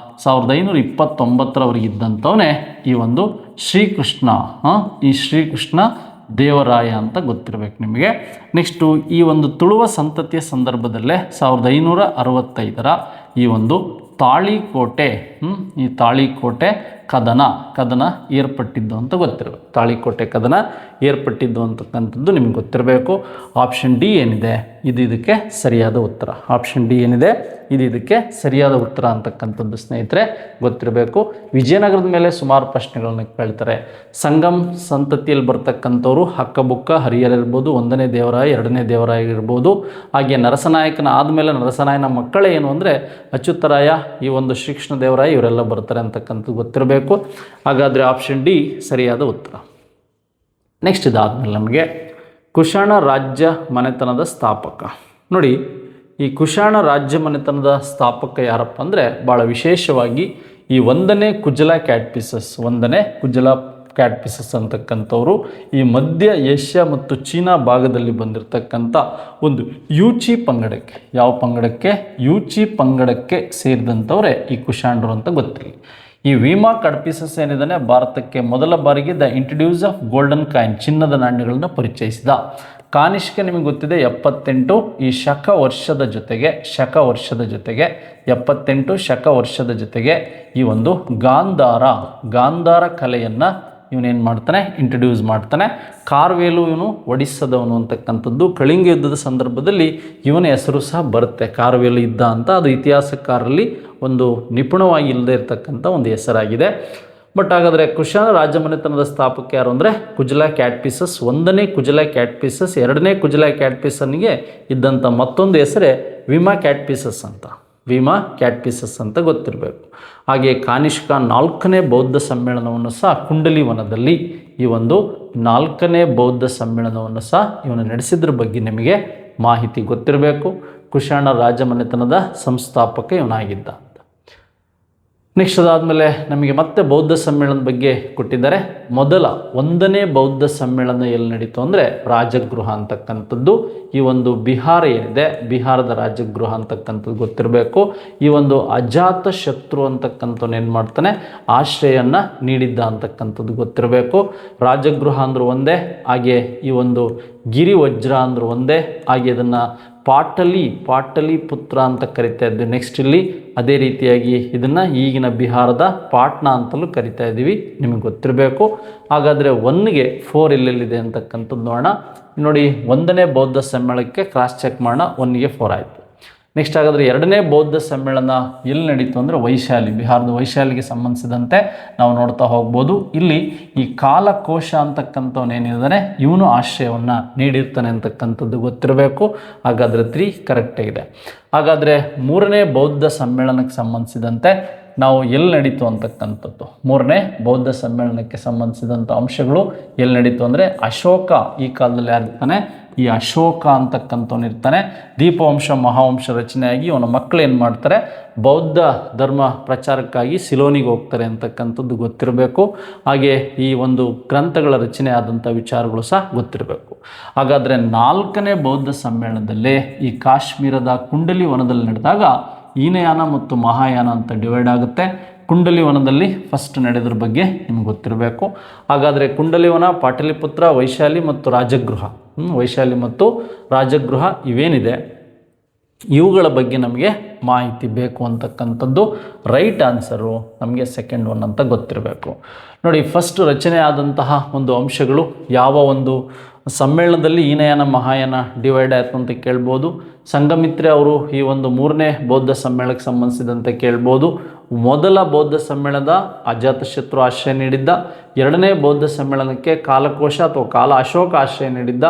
1529ರವರೆಗೆ ಇದ್ದಂಥವನೇ ಈ ಒಂದು ಶ್ರೀಕೃಷ್ಣ, ಈ ಶ್ರೀಕೃಷ್ಣ ದೇವರಾಯ ಅಂತ ಗೊತ್ತಿರಬೇಕು ನಿಮಗೆ. ನೆಕ್ಸ್ಟು ಈ ಒಂದು ತುಳುವ ಸಂತತಿಯ ಸಂದರ್ಭದಲ್ಲೇ 1565ರ ಈ ಒಂದು ತಾಳಿಕೋಟೆ, ಈ ತಾಳಿಕೋಟೆ ಕದನ ಏರ್ಪಟ್ಟಿದ್ದು ಅಂತ ಗೊತ್ತಿರಬೇಕು. ತಾಳಿಕೋಟೆ ಕದನ ಏರ್ಪಟ್ಟಿದ್ದು ಅಂತಕ್ಕಂಥದ್ದು ನಿಮಗೆ ಗೊತ್ತಿರಬೇಕು. ಆಪ್ಷನ್ ಡಿ ಏನಿದೆ ಇದು ಇದಕ್ಕೆ ಸರಿಯಾದ ಉತ್ತರ. ಆಪ್ಷನ್ ಡಿ ಏನಿದೆ ಇದು ಇದಕ್ಕೆ ಸರಿಯಾದ ಉತ್ತರ ಅಂತಕ್ಕಂಥದ್ದು ಸ್ನೇಹಿತರೆ ಗೊತ್ತಿರಬೇಕು. ವಿಜಯನಗರದ ಮೇಲೆ ಸುಮಾರು ಪ್ರಶ್ನೆಗಳನ್ನು ಕೇಳ್ತಾರೆ. ಸಂಗಮ್ ಸಂತತಿಯಲ್ಲಿ ಬರ್ತಕ್ಕಂಥವ್ರು ಹಕ್ಕಬುಕ್ಕ, ಹರಿಹರ ಇರ್ಬೋದು, 1ನೇ ದೇವರಾಯ, 2ನೇ ದೇವರಾಯ ಇರ್ಬೋದು. ಹಾಗೆ ನರಸನಾಯಕನ ಆದಮೇಲೆ ನರಸನಾಯನ ಮಕ್ಕಳೇ ಏನು ಅಂದರೆ ಅಚ್ಯುತರಾಯ, ಈ ಒಂದು ಶ್ರೀಕೃಷ್ಣ ದೇವರಾಯ, ಇವರೆಲ್ಲ ಬರ್ತಾರೆ ಅಂತಕ್ಕಂಥದ್ದು ಗೊತ್ತಿರಬೇಕು. ಹಾಗಾದರೆ ಆಪ್ಷನ್ ಡಿ ಸರಿಯಾದ ಉತ್ತರ. ನೆಕ್ಸ್ಟ್ ಇದಾದಮೇಲೆ ನಮಗೆ ಕುಶಾಣ ರಾಜ್ಯ ಮನೆತನದ ಸ್ಥಾಪಕ ನೋಡಿ. ಈ ಕುಶಾಣ ರಾಜ್ಯ ಮನೆತನದ ಸ್ಥಾಪಕ ಯಾರಪ್ಪ ಅಂದರೆ ಭಾಳ ವಿಶೇಷವಾಗಿ ಈ 1ನೇ ಕುಜಲ ಕ್ಯಾಟ್ಪಿಸಸ್ ಅಂತಕ್ಕಂಥವ್ರು ಈ ಮಧ್ಯ ಏಷ್ಯಾ ಮತ್ತು ಚೀನಾ ಭಾಗದಲ್ಲಿ ಬಂದಿರತಕ್ಕಂಥ ಒಂದು ಯೂಚಿ ಪಂಗಡಕ್ಕೆ, ಯಾವ ಪಂಗಡಕ್ಕೆ, ಯೂಚಿ ಪಂಗಡಕ್ಕೆ ಸೇರಿದಂಥವರೇ ಈ ಕುಶಾಣರು ಅಂತ ಗೊತ್ತಿರಲಿ. ಈ ವೀಮಾ ಕಡ್ಪಿಸಸ್ ಏನಿದ್ದಾನೆ ಭಾರತಕ್ಕೆ ಮೊದಲ ಬಾರಿಗೆ the introduce of golden coin, ಚಿನ್ನದ ನಾಣ್ಯಗಳನ್ನು ಪರಿಚಯಿಸಿದ. ಕಾನಿಷ್ಕ ನಿಮಗೆ ಗೊತ್ತಿದೆ 78 ಈ ಶಕ ವರ್ಷದ ಜೊತೆಗೆ 78 ಶಕ ವರ್ಷದ ಜೊತೆಗೆ ಈ ಒಂದು ಗಾಂಧಾರ ಕಲೆಯನ್ನು ಇವನೇನು ಮಾಡ್ತಾನೆ, ಇಂಟ್ರಡ್ಯೂಸ್ ಮಾಡ್ತಾನೆ. ಕಾರ್ವೇಲು ಇವನು ಒಡಿಸ್ಸಾದವನು ಅಂತಕ್ಕಂಥದ್ದು. ಕಳಿಂಗ ಯುದ್ಧದ ಸಂದರ್ಭದಲ್ಲಿ ಇವನ ಹೆಸರು ಸಹ ಬರುತ್ತೆ, ಕಾರ್ವೇಲು ಯುದ್ಧ ಅಂತ. ಅದು ಇತಿಹಾಸಕಾರರಲ್ಲಿ ಒಂದು ನಿಪುಣವಾಗಿ ಇಲ್ಲದೆ ಇರತಕ್ಕಂಥ ಒಂದು ಹೆಸರಾಗಿದೆ. ಬಟ್ ಹಾಗಾದರೆ ಕುಶಾಣ ರಾಜಮನೆತನದ ಸ್ಥಾಪಕ ಯಾರು ಅಂದರೆ ಕುಜಲ ಕ್ಯಾಟ್ಪಿಸಸ್. 1ನೇ ಕುಜಲ ಕ್ಯಾಟ್ಪಿಸಸ್, 2ನೇ ಕುಜಲ ಕ್ಯಾಟ್ಪಿಸನ್ಗೆ ಇದ್ದಂಥ ಮತ್ತೊಂದು ಹೆಸರೇ ವೀಮಾ ಕ್ಯಾಟ್ಪಿಸಸ್ ಅಂತ ಗೊತ್ತಿರಬೇಕು. ಹಾಗೆ ಕಾನಿಷ್ಕ 4ನೇ ಬೌದ್ಧ ಸಮ್ಮೇಳನವನ್ನು ಸಹ ಕುಂಡಲಿವನದಲ್ಲಿ, ಈ ಒಂದು 4ನೇ ಬೌದ್ಧ ಸಮ್ಮೇಳನವನ್ನು ಸಹ ಇವನು ನಡೆಸಿದ್ರ ಬಗ್ಗೆ ನಿಮಗೆ ಮಾಹಿತಿ ಗೊತ್ತಿರಬೇಕು. ಕುಶಾಣ ರಾಜಮನೆತನದ ಸಂಸ್ಥಾಪಕ ಇವನಾಗಿದ್ದ. ನೆಕ್ಸ್ಟ್ ಅದಾದಮೇಲೆ ನಮಗೆ ಮತ್ತೆ ಬೌದ್ಧ ಸಮ್ಮೇಳನದ ಬಗ್ಗೆ ಕೊಟ್ಟಿದ್ದಾರೆ. ಮೊದಲ 1ನೇ ಬೌದ್ಧ ಸಮ್ಮೇಳನ ಎಲ್ಲಿ ನಡೀತು ಅಂದರೆ ರಾಜಗೃಹ ಅಂತಕ್ಕಂಥದ್ದು. ಈ ಒಂದು ಬಿಹಾರ ಏನಿದೆ, ಬಿಹಾರದ ರಾಜಗೃಹ ಅಂತಕ್ಕಂಥದ್ದು ಗೊತ್ತಿರಬೇಕು. ಈ ಒಂದು ಅಜಾತ ಶತ್ರು ಅಂತಕ್ಕಂಥವ್ನು ಏನು ಮಾಡ್ತಾನೆ, ಆಶ್ರಯವನ್ನು ನೀಡಿದ್ದ ಅಂತಕ್ಕಂಥದ್ದು ಗೊತ್ತಿರಬೇಕು. ರಾಜಗೃಹ ಅಂದರೂ ಒಂದೇ, ಹಾಗೆ ಈ ಒಂದು ಗಿರಿವಜ್ರ ಅಂದರೂ ಒಂದೇ, ಹಾಗೆ ಇದನ್ನು ಪಾಟಲಿ ಪುತ್ರ ಅಂತ ಕರಿತಾ ಇದ್ವಿ. ನೆಕ್ಸ್ಟ್ ಇಲ್ಲಿ ಅದೇ ರೀತಿಯಾಗಿ ಇದನ್ನು ಈಗಿನ ಬಿಹಾರದ ಪಾಟ್ನಾ ಅಂತಲೂ ಕರಿತಾ ಇದ್ದೀವಿ, ನಿಮಗೆ ಗೊತ್ತಿರಬೇಕು. ಹಾಗಾದರೆ 1ಗೆ 4 ಎಲ್ಲೆಲ್ಲಿದೆ ಅಂತಕ್ಕಂಥದ್ದು ನೋಡೋಣ. ನೋಡಿ, 1ನೇ ಬೌದ್ಧ ಸಮ್ಮೇಳನಕ್ಕೆ ಕ್ರಾಸ್ ಚೆಕ್ ಮಾಡೋಣ. 1ಗೆ 4 ಆಯಿತು. ನೆಕ್ಸ್ಟ್ ಹಾಗಾದರೆ ಎರಡನೇ ಬೌದ್ಧ ಸಮ್ಮೇಳನ ಎಲ್ಲಿ ನಡೀತು ಅಂದರೆ ವೈಶಾಲಿ, ಬಿಹಾರದ ವೈಶಾಲಿಗೆ ಸಂಬಂಧಿಸಿದಂತೆ ನಾವು ನೋಡ್ತಾ ಹೋಗ್ಬೋದು. ಇಲ್ಲಿ ಈ ಕಾಲಕೋಶ ಅಂತಕ್ಕಂಥವನೇನಿದ್ದಾನೆ ಇವನು ಆಶ್ರಯವನ್ನು ನೀಡಿರ್ತಾನೆ ಅಂತಕ್ಕಂಥದ್ದು ಗೊತ್ತಿರಬೇಕು. ಹಾಗಾದರೆ 3 ಕರೆಕ್ಟಾಗಿದೆ. ಹಾಗಾದರೆ ಮೂರನೇ ಬೌದ್ಧ ಸಮ್ಮೇಳನಕ್ಕೆ ಸಂಬಂಧಿಸಿದಂತೆ ನಾವು ಎಲ್ಲಿ ನಡೀತು ಅಂತಕ್ಕಂಥದ್ದು, ಮೂರನೇ ಬೌದ್ಧ ಸಮ್ಮೇಳನಕ್ಕೆ ಸಂಬಂಧಿಸಿದಂಥ ಅಂಶಗಳು ಎಲ್ಲಿ ನಡೀತು ಅಂದರೆ ಅಶೋಕ ಈ ಕಾಲದಲ್ಲಿ ಯಾರಿರ್ತಾನೆ, ಈ ಅಶೋಕ ಅಂತಕ್ಕಂಥವನು ಇರ್ತಾನೆ. ದೀಪವಂಶ ಮಹಾವಂಶ ರಚನೆಯಾಗಿ ಅವನ ಮಕ್ಕಳು ಏನು ಮಾಡ್ತಾರೆ, ಬೌದ್ಧ ಧರ್ಮ ಪ್ರಚಾರಕ್ಕಾಗಿ ಸಿಲೋನಿಗೆ ಹೋಗ್ತಾರೆ ಅಂತಕ್ಕಂಥದ್ದು ಗೊತ್ತಿರಬೇಕು. ಹಾಗೆ ಈ ಒಂದು ಗ್ರಂಥಗಳ ರಚನೆ ಆದಂಥ ವಿಚಾರಗಳು ಸಹ ಗೊತ್ತಿರಬೇಕು. ಹಾಗಾದರೆ 4ನೇ ಬೌದ್ಧ ಸಮ್ಮೇಳನದಲ್ಲೇ ಈ ಕಾಶ್ಮೀರದ ಕುಂಡಲಿ ವನದಲ್ಲಿ ನಡೆದಾಗ ಹೀನಯಾನ ಮತ್ತು ಮಹಾಯಾನ ಅಂತ ಡಿವೈಡ್ ಆಗುತ್ತೆ. ಕುಂಡಲಿವನದಲ್ಲಿ ಫಸ್ಟ್ ನಡೆದ್ರ ಬಗ್ಗೆ ನಿಮ್ಗೆ ಗೊತ್ತಿರಬೇಕು. ಹಾಗಾದರೆ ಕುಂಡಲಿವನ, ಪಾಟಲಿಪುತ್ರ, ವೈಶಾಲಿ ಮತ್ತು ರಾಜಗೃಹ, ವೈಶಾಲಿ ಮತ್ತು ರಾಜಗೃಹ ಇವೇನಿದೆ ಇವುಗಳ ಬಗ್ಗೆ ನಮಗೆ ಮಾಹಿತಿ ಬೇಕು ಅಂತಕ್ಕಂಥದ್ದು ರೈಟ್ ಆನ್ಸರು ನಮಗೆ ಸೆಕೆಂಡ್ ಒನ್ ಅಂತ ಗೊತ್ತಿರಬೇಕು. ನೋಡಿ, ಫಸ್ಟ್ ರಚನೆ ಆದಂತಹ ಒಂದು ಅಂಶಗಳು ಯಾವ ಒಂದು ಸಮ್ಮೇಳನದಲ್ಲಿ ಹೀನಯಾನ ಮಹಾಯಾನ ಡಿವೈಡ್ ಆಯಿತು ಅಂತ ಕೇಳ್ಬೋದು. ಸಂಘಮಿತ್ರೆ ಅವರು ಈ ಒಂದು 3ನೇ ಬೌದ್ಧ ಸಮ್ಮೇಳನಕ್ಕೆ ಸಂಬಂಧಿಸಿದಂತೆ ಕೇಳ್ಬೋದು. ಮೊದಲ ಬೌದ್ಧ ಸಮ್ಮೇಳನದ ಅಜಾತಶತ್ರು ಆಶ್ರಯ ನೀಡಿದ್ದ, 2ನೇ ಬೌದ್ಧ ಸಮ್ಮೇಳನಕ್ಕೆ ಕಾಲಕೋಶ ಅಥವಾ ಕಾಲ ಅಶೋಕ ಆಶ್ರಯ ನೀಡಿದ್ದ,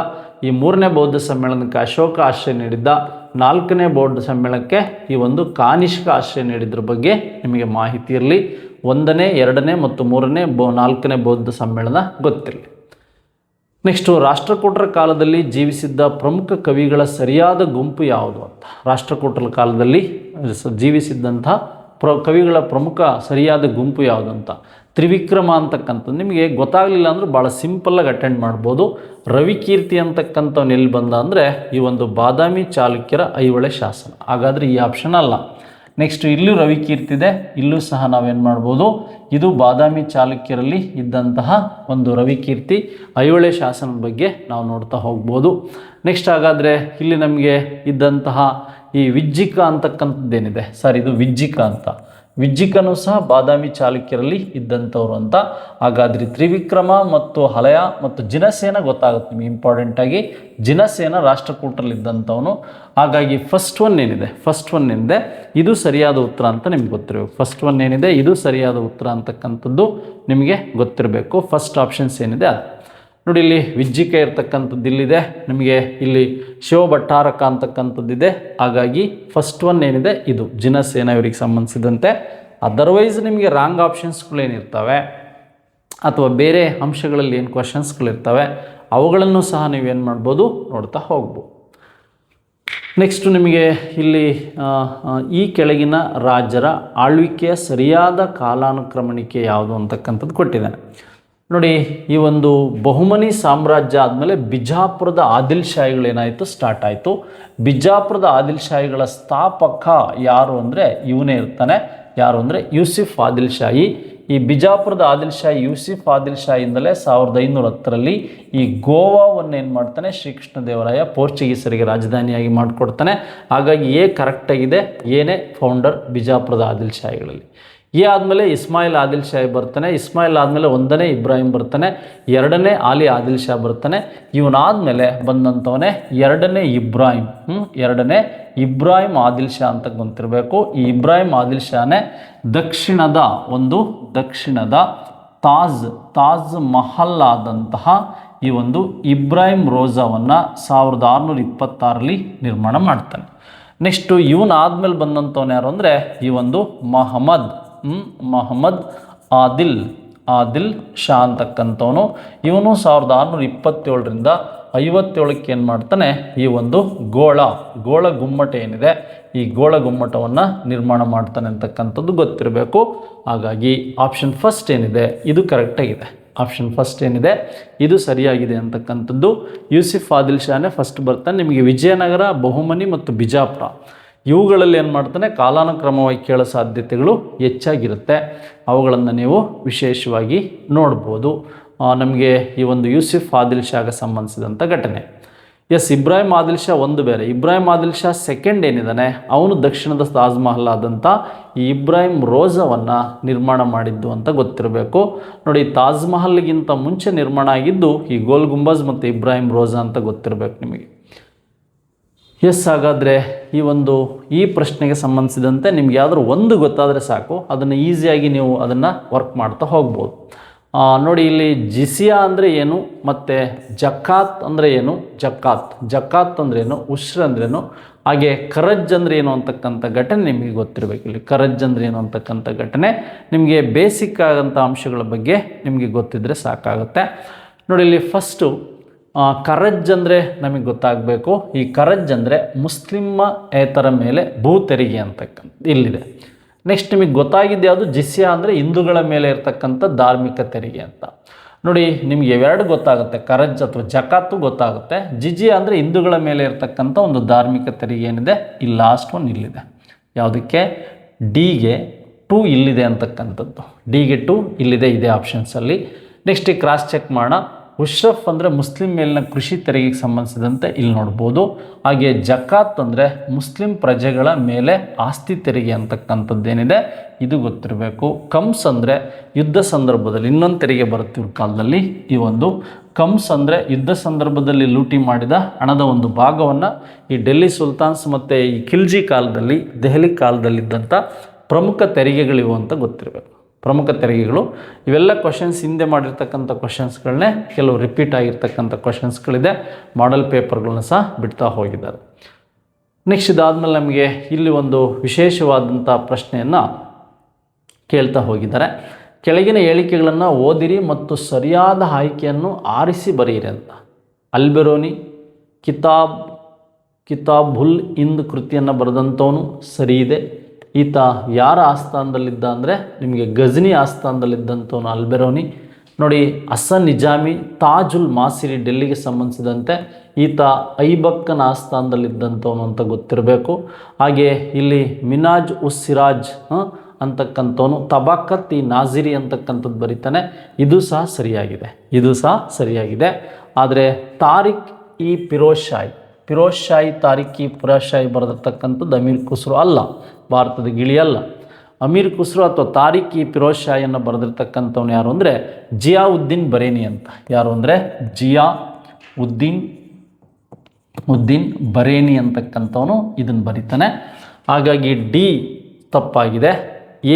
ಈ 3ನೇ ಬೌದ್ಧ ಸಮ್ಮೇಳನಕ್ಕೆ ಅಶೋಕ ಆಶ್ರಯ ನೀಡಿದ್ದ, 4ನೇ ಬೌದ್ಧ ಸಮ್ಮೇಳನಕ್ಕೆ ಈ ಒಂದು ಕಾನಿಷ್ಕ ಆಶ್ರಯ ನೀಡಿದ್ರ ಬಗ್ಗೆ ನಿಮಗೆ ಮಾಹಿತಿ ಇರಲಿ. 1ನೇ 2ನೇ ಮತ್ತು 3ನೇ 4ನೇ ಬೌದ್ಧ ಸಮ್ಮೇಳನ ಗೊತ್ತಿರಲಿ. ನೆಕ್ಸ್ಟು ರಾಷ್ಟ್ರಕೂಟರ ಕಾಲದಲ್ಲಿ ಜೀವಿಸಿದ್ದ ಪ್ರಮುಖ ಕವಿಗಳ ಸರಿಯಾದ ಗುಂಪು ಯಾವುದು ಅಂತ. ರಾಷ್ಟ್ರಕೂಟರ ಕಾಲದಲ್ಲಿ ಜೀವಿಸಿದ್ದಂಥ ಕವಿಗಳ ಪ್ರಮುಖ ಸರಿಯಾದ ಗುಂಪು ಯಾವುದು ಅಂತ. ತ್ರಿವಿಕ್ರಮ ಅಂತಕ್ಕಂಥದ್ದು ನಿಮಗೆ ಗೊತ್ತಾಗಲಿಲ್ಲ ಅಂದ್ರೆ ಭಾಳ ಸಿಂಪಲ್ಲಾಗಿ ಅಟೆಂಡ್ ಮಾಡ್ಬೋದು. ರವಿಕೀರ್ತಿ ಅಂತಕ್ಕಂಥವ್ನು ಎಲ್ಲಿ ಬಂದ ಅಂದರೆ ಈ ಒಂದು ಬಾದಾಮಿ ಚಾಲುಕ್ಯರ ಐಹೊಳೆ ಶಾಸನ. ಹಾಗಾದರೆ ಈ ಆಪ್ಷನ್ ಅಲ್ಲ. ನೆಕ್ಸ್ಟ್ ಇಲ್ಲೂ ರವಿಕೀರ್ತಿ ಇದೆ, ಇಲ್ಲೂ ಸಹ ನಾವೇನು ಮಾಡ್ಬೋದು, ಇದು ಬಾದಾಮಿ ಚಾಲುಕ್ಯರಲ್ಲಿ ಇದ್ದಂತಹ ಒಂದು ರವಿಕೀರ್ತಿ ಐಹೊಳೆ ಶಾಸನದ ಬಗ್ಗೆ ನಾವು ನೋಡ್ತಾ ಹೋಗ್ಬೋದು. ನೆಕ್ಸ್ಟ್ ಹಾಗಾದರೆ ಇಲ್ಲಿ ನಮಗೆ ಇದ್ದಂತಹ ಈ ವಿಜ್ಜಿಕ ಅಂತಕ್ಕಂಥದ್ದೇನಿದೆ ಸರ್, ಇದು ವಿಜ್ಜಿಕ ಅಂತ. ವಿಜ್ಜಿಕನೂ ಸಹ ಬಾದಾಮಿ ಚಾಲುಕ್ಯರಲ್ಲಿ ಇದ್ದಂಥವ್ರು ಅಂತ. ಹಾಗಾದರೆ ತ್ರಿವಿಕ್ರಮ ಮತ್ತು ಹಲಯ ಮತ್ತು ಜಿನಸೇನ ಗೊತ್ತಾಗುತ್ತೆ ನಿಮಗೆ ಇಂಪಾರ್ಟೆಂಟಾಗಿ. ಜಿನಸೇನ ರಾಷ್ಟ್ರಕೂಟರಲ್ಲಿ ಇದ್ದಂಥವನು. ಹಾಗಾಗಿ ಫಸ್ಟ್ ಒನ್ ಏನಿದೆ ಇದು ಸರಿಯಾದ ಉತ್ತರ ಅಂತ ನಿಮ್ಗೆ ಗೊತ್ತಿರಬೇಕು. ಫಸ್ಟ್ ಒನ್ ಏನಿದೆ ಇದು ಸರಿಯಾದ ಉತ್ತರ ಅಂತಕ್ಕಂಥದ್ದು ನಿಮಗೆ ಗೊತ್ತಿರಬೇಕು. ಫಸ್ಟ್ ಆಪ್ಷನ್ಸ್ ಏನಿದೆ ಅದು ನೋಡಿ. ಇಲ್ಲಿ ವಿಜ್ಜಿಕ ಇರ್ತಕ್ಕಂಥದ್ದು ಇಲ್ಲಿದೆ, ನಿಮಗೆ ಇಲ್ಲಿ ಶಿವಭಟ್ಟಾರಕ ಅಂತಕ್ಕಂಥದ್ದಿದೆ. ಹಾಗಾಗಿ ಫಸ್ಟ್ ಒನ್ ಏನಿದೆ ಇದು ಜಿನಸೇನ ಇವರಿಗೆ ಸಂಬಂಧಿಸಿದಂತೆ. ಅದರ್ವೈಸ್ ನಿಮಗೆ ರಾಂಗ್ ಆಪ್ಷನ್ಸ್ಗಳೇನಿರ್ತವೆ ಅಥವಾ ಬೇರೆ ಅಂಶಗಳಲ್ಲಿ ಏನು ಕ್ವಶನ್ಸ್ಗಳಿರ್ತವೆ ಅವುಗಳನ್ನು ಸಹ ನೀವೇನು ಮಾಡ್ಬೋದು, ನೋಡ್ತಾ ಹೋಗ್ಬೋದು. ನೆಕ್ಸ್ಟು ನಿಮಗೆ ಇಲ್ಲಿ ಈ ಕೆಳಗಿನ ರಾಜರ ಆಳ್ವಿಕೆಯ ಸರಿಯಾದ ಕಾಲಾನುಕ್ರಮಣಿಕೆ ಯಾವುದು ಅಂತಕ್ಕಂಥದ್ದು ಕೊಟ್ಟಿದ್ದಾನೆ ನೋಡಿ. ಈ ಒಂದು ಬಹುಮನಿ ಸಾಮ್ರಾಜ್ಯ ಆದಮೇಲೆ ಬಿಜಾಪುರದ ಆದಿಲ್ ಶಾಹಿಗಳೇನಾಯಿತು ಸ್ಟಾರ್ಟ್ ಆಯಿತು. ಬಿಜಾಪುರದ ಆದಿಲ್ ಶಾಹಿಗಳ ಸ್ಥಾಪಕ ಯಾರು ಅಂದರೆ ಇವನೇ ಇರ್ತಾನೆ. ಯಾರು ಅಂದರೆ ಯೂಸಿಫ್ ಆದಿಲ್ ಶಾಹಿ. ಈ ಬಿಜಾಪುರದ ಆದಿಲ್ ಶಾಹಿ ಯೂಸಿಫ್ ಆದಿಲ್ ಶಾಹಿಯಿಂದಲೇ 1510ರಲ್ಲಿ ಈ ಗೋವಾವನ್ನು ಏನು ಮಾಡ್ತಾನೆ, ಶ್ರೀಕೃಷ್ಣ ದೇವರಾಯ ಪೋರ್ಚುಗೀಸರಿಗೆ ರಾಜಧಾನಿಯಾಗಿ ಮಾಡಿಕೊಡ್ತಾನೆ. ಹಾಗಾಗಿ ಕರೆಕ್ಟಾಗಿದೆ, ಏನೇ ಫೌಂಡರ್ ಬಿಜಾಪುರದ ಆದಿಲ್ ಶಾಹಿಗಳಲ್ಲಿ. ಆದಮೇಲೆ ಇಸ್ಮಾಯಿಲ್ ಆದಿಲ್ ಶಾಹಿ ಬರ್ತಾನೆ. ಇಸ್ಮಾಯಿಲ್ ಆದಮೇಲೆ 1ನೇ ಇಬ್ರಾಹಿಂ ಬರ್ತಾನೆ, 2ನೇ ಆಲಿ ಆದಿಲ್ ಶಾ ಬರ್ತಾನೆ. ಇವನಾದಮೇಲೆ ಬಂದಂಥವನೇ 2ನೇ ಇಬ್ರಾಹಿಂ ಆದಿಲ್ ಶಾ ಅಂತ ಗೊತ್ತಿರಬೇಕು. ಈ ಇಬ್ರಾಹಿಂ ಆದಿಲ್ ಶಾನೇ ದಕ್ಷಿಣದ ತಾಜ್ ಮಹಲ್ ಆದಂತಹ ಈ ಒಂದು ಇಬ್ರಾಹಿಂ ರೋಜಾವನ್ನು 1626ರಲ್ಲಿ ನಿರ್ಮಾಣ ಮಾಡ್ತಾನೆ. ನೆಕ್ಸ್ಟು ಇವನಾದ್ಮೇಲೆ ಬಂದಂಥವನು ಯಾರು ಅಂದರೆ ಈ ಒಂದು ಮಹಮ್ಮದ್ ಆದಿಲ್ ಶಾ ಅಂತಕ್ಕಂಥವನು. ಇವನು 1627ರಿಂದ 57ಕ್ಕೆ ಏನು ಮಾಡ್ತಾನೆ, ಈ ಒಂದು ಗೋಳ ಗುಮ್ಮಟ ಏನಿದೆ ಈ ಗೋಳ ಗುಮ್ಮಟವನ್ನು ನಿರ್ಮಾಣ ಮಾಡ್ತಾನೆ ಅಂತಕ್ಕಂಥದ್ದು ಗೊತ್ತಿರಬೇಕು. ಹಾಗಾಗಿ ಆಪ್ಷನ್ ಫಸ್ಟ್ ಏನಿದೆ ಇದು ಕರೆಕ್ಟಾಗಿದೆ. ಆಪ್ಷನ್ ಫಸ್ಟ್ ಏನಿದೆ ಇದು ಸರಿಯಾಗಿದೆ ಅಂತಕ್ಕಂಥದ್ದು. ಯೂಸಿಫ್ ಆದಿಲ್ ಶಾನೇ ಫಸ್ಟ್ ಬರ್ತಾನೆ. ನಿಮಗೆ ವಿಜಯನಗರ, ಬಹುಮನಿ ಮತ್ತು ಬಿಜಾಪುರ ಇವುಗಳಲ್ಲಿ ಏನು ಮಾಡ್ತಾನೆ, ಕಾಲಾನುಕ್ರಮವಾಗಿ ಕೇಳೋ ಸಾಧ್ಯತೆಗಳು ಹೆಚ್ಚಾಗಿರುತ್ತೆ. ಅವುಗಳನ್ನು ನೀವು ವಿಶೇಷವಾಗಿ ನೋಡ್ಬೋದು. ನಮಗೆ ಈ ಒಂದು ಯೂಸಿಫ್ ಆದಿಲ್ ಶಾಗೆ ಸಂಬಂಧಿಸಿದಂಥ ಘಟನೆ. ಇಬ್ರಾಹಿಂ ಆದಿಲ್ ಶಾ ಒಂದು ಬೇರೆ. ಇಬ್ರಾಹಿಂ ಆದಿಲ್ ಶಾ ಸೆಕೆಂಡ್ ಏನಿದ್ದಾನೆ ಅವನು ದಕ್ಷಿಣದ ತಾಜ್ ಮಹಲ್ ಆದಂಥ ಈ ಇಬ್ರಾಹಿಂ ರೋಜಾವನ್ನು ನಿರ್ಮಾಣ ಮಾಡಿದ್ದು ಅಂತ ಗೊತ್ತಿರಬೇಕು. ನೋಡಿ, ತಾಜ್ ಮಹಲ್ಗಿಂತ ಮುಂಚೆ ನಿರ್ಮಾಣ ಆಗಿದ್ದು ಈ ಗೋಲ್ ಗುಂಬಜ್ ಮತ್ತು ಇಬ್ರಾಹಿಂ ರೋಜಾ ಅಂತ ಗೊತ್ತಿರಬೇಕು ನಿಮಗೆ. ಎಸ್, ಹಾಗಾದರೆ ಈ ಪ್ರಶ್ನೆಗೆ ಸಂಬಂಧಿಸಿದಂತೆ ನಿಮ್ಗೆ ಯಾವ್ದಾದ್ರು ಒಂದು ಗೊತ್ತಾದರೆ ಸಾಕು, ಅದನ್ನು ಈಸಿಯಾಗಿ ನೀವು ಅದನ್ನು ವರ್ಕ್ ಮಾಡ್ತಾ ಹೋಗ್ಬೋದು. ನೋಡಿ, ಇಲ್ಲಿ ಜಿಸಿಯಾ ಅಂದರೆ ಏನು, ಮತ್ತು ಜಕಾತ್ ಅಂದರೆ ಏನು, ಜಕಾತ್ ಅಂದ್ರೇನು, ಉಶ್ರ್ ಅಂದ್ರೇನು, ಹಾಗೆ ಖರಜ್ ಅಂದರೆ ಏನು ಅಂತಕ್ಕಂಥ ಘಟನೆ ನಿಮಗೆ ಗೊತ್ತಿರಬೇಕು. ಇಲ್ಲಿ ಖರಜ್ ಅಂದರೆ ಏನು ಅಂತಕ್ಕಂಥ ಘಟನೆ ನಿಮಗೆ ಬೇಸಿಕ್ ಆದಂಥ ಅಂಶಗಳ ಬಗ್ಗೆ ನಿಮಗೆ ಗೊತ್ತಿದ್ದರೆ ಸಾಕಾಗುತ್ತೆ. ನೋಡಿ, ಇಲ್ಲಿ ಫಸ್ಟು ಖರಜ್ ಅಂದರೆ ನಮಗೆ ಗೊತ್ತಾಗಬೇಕು. ಈ ಖರಜ್ ಅಂದರೆ ಮುಸ್ಲಿಮೇತರ ಮೇಲೆ ಭೂ ತೆರಿಗೆ ಅಂತಕ್ಕಂಥ ಇಲ್ಲಿದೆ. ನೆಕ್ಸ್ಟ್ ನಿಮಗೆ ಗೊತ್ತಾಗಿದ್ದು ಯಾವುದು, ಜಿಸ್ಯಾ ಅಂದರೆ ಹಿಂದೂಗಳ ಮೇಲೆ ಇರತಕ್ಕಂಥ ಧಾರ್ಮಿಕ ತೆರಿಗೆ ಅಂತ. ನೋಡಿ, ನಿಮಗೆ ಇವೆರಡು ಗೊತ್ತಾಗುತ್ತೆ, ಖರಜ್ ಅಥವಾ ಜಕಾತು ಗೊತ್ತಾಗುತ್ತೆ. ಜಿಜಿಯಾ ಅಂದರೆ ಹಿಂದೂಗಳ ಮೇಲೆ ಇರತಕ್ಕಂಥ ಒಂದು ಧಾರ್ಮಿಕ ತೆರಿಗೆ ಏನಿದೆ, ಈ ಲಾಸ್ಟ್ ಒನ್ ಇಲ್ಲಿದೆ. ಯಾವುದಕ್ಕೆ, ಡಿಗೆ 2 ಇಲ್ಲಿದೆ ಅಂತಕ್ಕಂಥದ್ದು, ಡಿಗೆ 2 ಇಲ್ಲಿದೆ, ಇದೇ ಆಪ್ಷನ್ಸಲ್ಲಿ. ನೆಕ್ಸ್ಟ್ ಕ್ರಾಸ್ ಚೆಕ್ ಮಾಡೋಣ. ಉಶ್ರಫ್ ಅಂದರೆ ಮುಸ್ಲಿಂ ಮೇಲಿನ ಕೃಷಿ ತೆರಿಗೆಗೆ ಸಂಬಂಧಿಸಿದಂತೆ ಇಲ್ಲಿ ನೋಡ್ಬೋದು. ಹಾಗೆ ಜಕಾತ್ ಅಂದರೆ ಮುಸ್ಲಿಂ ಪ್ರಜೆಗಳ ಮೇಲೆ ಆಸ್ತಿ ತೆರಿಗೆ ಅಂತಕ್ಕಂಥದ್ದೇನಿದೆ ಇದು ಗೊತ್ತಿರಬೇಕು. ಕಮ್ಸ್ ಅಂದರೆ ಯುದ್ಧ ಸಂದರ್ಭದಲ್ಲಿ ಇನ್ನೊಂದು ತೆರಿಗೆ ಬರುತ್ತೆ ಇವ್ರ ಕಾಲದಲ್ಲಿ. ಈ ಒಂದು ಕಮ್ಸ್ ಅಂದರೆ ಯುದ್ಧ ಸಂದರ್ಭದಲ್ಲಿ ಲೂಟಿ ಮಾಡಿದ ಹಣದ ಒಂದು ಭಾಗವನ್ನು ಈ ಡೆಲ್ಲಿ ಸುಲ್ತಾನ್ಸ್ ಮತ್ತು ಈ ಖಿಲ್ಜಿ ಕಾಲದಲ್ಲಿ, ದೆಹಲಿ ಕಾಲದಲ್ಲಿದ್ದಂಥ ಪ್ರಮುಖ ತೆರಿಗೆಗಳಿವು ಅಂತ ಗೊತ್ತಿರಬೇಕು. ಪ್ರಮುಖ ತೆರಿಗೆಗಳು ಇವೆಲ್ಲ ಕ್ವಶನ್ಸ್ ಹಿಂದೆ ಮಾಡಿರ್ತಕ್ಕಂಥ ಕ್ವಶನ್ಸ್ಗಳನ್ನೇ, ಕೆಲವು ರಿಪೀಟ್ ಆಗಿರ್ತಕ್ಕಂಥ ಕ್ವಶನ್ಸ್ಗಳಿದೆ, ಮಾಡೆಲ್ ಪೇಪರ್ಗಳನ್ನ ಸಹ ಬಿಡ್ತಾ ಹೋಗಿದ್ದಾರೆ. ನೆಕ್ಸ್ಟ್ ಇದಾದಮೇಲೆ ನಮಗೆ ಇಲ್ಲಿ ಒಂದು ವಿಶೇಷವಾದಂಥ ಪ್ರಶ್ನೆಯನ್ನು ಕೇಳ್ತಾ ಹೋಗಿದ್ದಾರೆ. ಕೆಳಗಿನ ಹೇಳಿಕೆಗಳನ್ನು ಓದಿರಿ ಮತ್ತು ಸರಿಯಾದ ಆಯ್ಕೆಯನ್ನು ಆರಿಸಿ ಬರೆಯಿರಿ ಅಂತ. ಅಲ್ಬೆರೋನಿ ಕಿತಾಬುಲ್ ಹಿಂದ್ ಕೃತಿಯನ್ನು ಬರೆದಂಥವನು ಸರಿ ಇದೆ. ಈತ ಯಾರ ಆಸ್ಥಾನದಲ್ಲಿದ್ದ ಅಂದರೆ ನಿಮಗೆ ಗಜ್ನಿ ಆಸ್ಥಾನದಲ್ಲಿದ್ದಂಥವನು ಅಲ್ಬೆರೋನಿ. ನೋಡಿ, ಹಸನ್ ನಿಜಾಮಿ ತಾಜುಲ್ ಮಾಸಿರಿ ಡೆಲ್ಲಿಗೆ ಸಂಬಂಧಿಸಿದಂತೆ ಈತ ಐಬಕ್ಕನ ಆಸ್ಥಾನದಲ್ಲಿದ್ದಂಥವನು ಅಂತ ಗೊತ್ತಿರಬೇಕು. ಹಾಗೆ ಇಲ್ಲಿ ಮಿನಾಜ್ ಉಸ್ ಸಿರಾಜ್ ಅಂತಕ್ಕಂಥವನು ತಬಾಕತ್ ಈ ನಾಜಿರಿ ಅಂತಕ್ಕಂಥದ್ದು ಬರೀತಾನೆ, ಇದು ಸಹ ಸರಿಯಾಗಿದೆ. ಆದರೆ ತಾರಿಕ್ ಇ ಫಿರೋಜ್ ಶಾಹಿ ಬರೆದಿರ್ತಕ್ಕಂಥದ್ದು ಅಮೀರ್ ಖುಸ್ರೋ ಅಲ್ಲ, ಭಾರತದ ಗಿಳಿ ಅಲ್ಲ. ಅಮೀರ್ ಖುಸ್ರೋ ಅಥವಾ ತಾರಿಕ್ ಇ ಫಿರೋಜ್ ಶಾಹಿಯನ್ನು ಬರೆದಿರ್ತಕ್ಕಂಥವ್ನು ಯಾರು ಅಂದರೆ ಜಿಯಾವುದ್ದೀನ್ ಬರೇನಿ ಅಂತ. ಯಾರು ಅಂದರೆ ಜಿಯಾವುದ್ದೀನ್ ಬರೇನಿ ಅಂತಕ್ಕಂಥವನು ಇದನ್ನು ಬರೀತಾನೆ. ಹಾಗಾಗಿ ಡಿ ತಪ್ಪಾಗಿದೆ,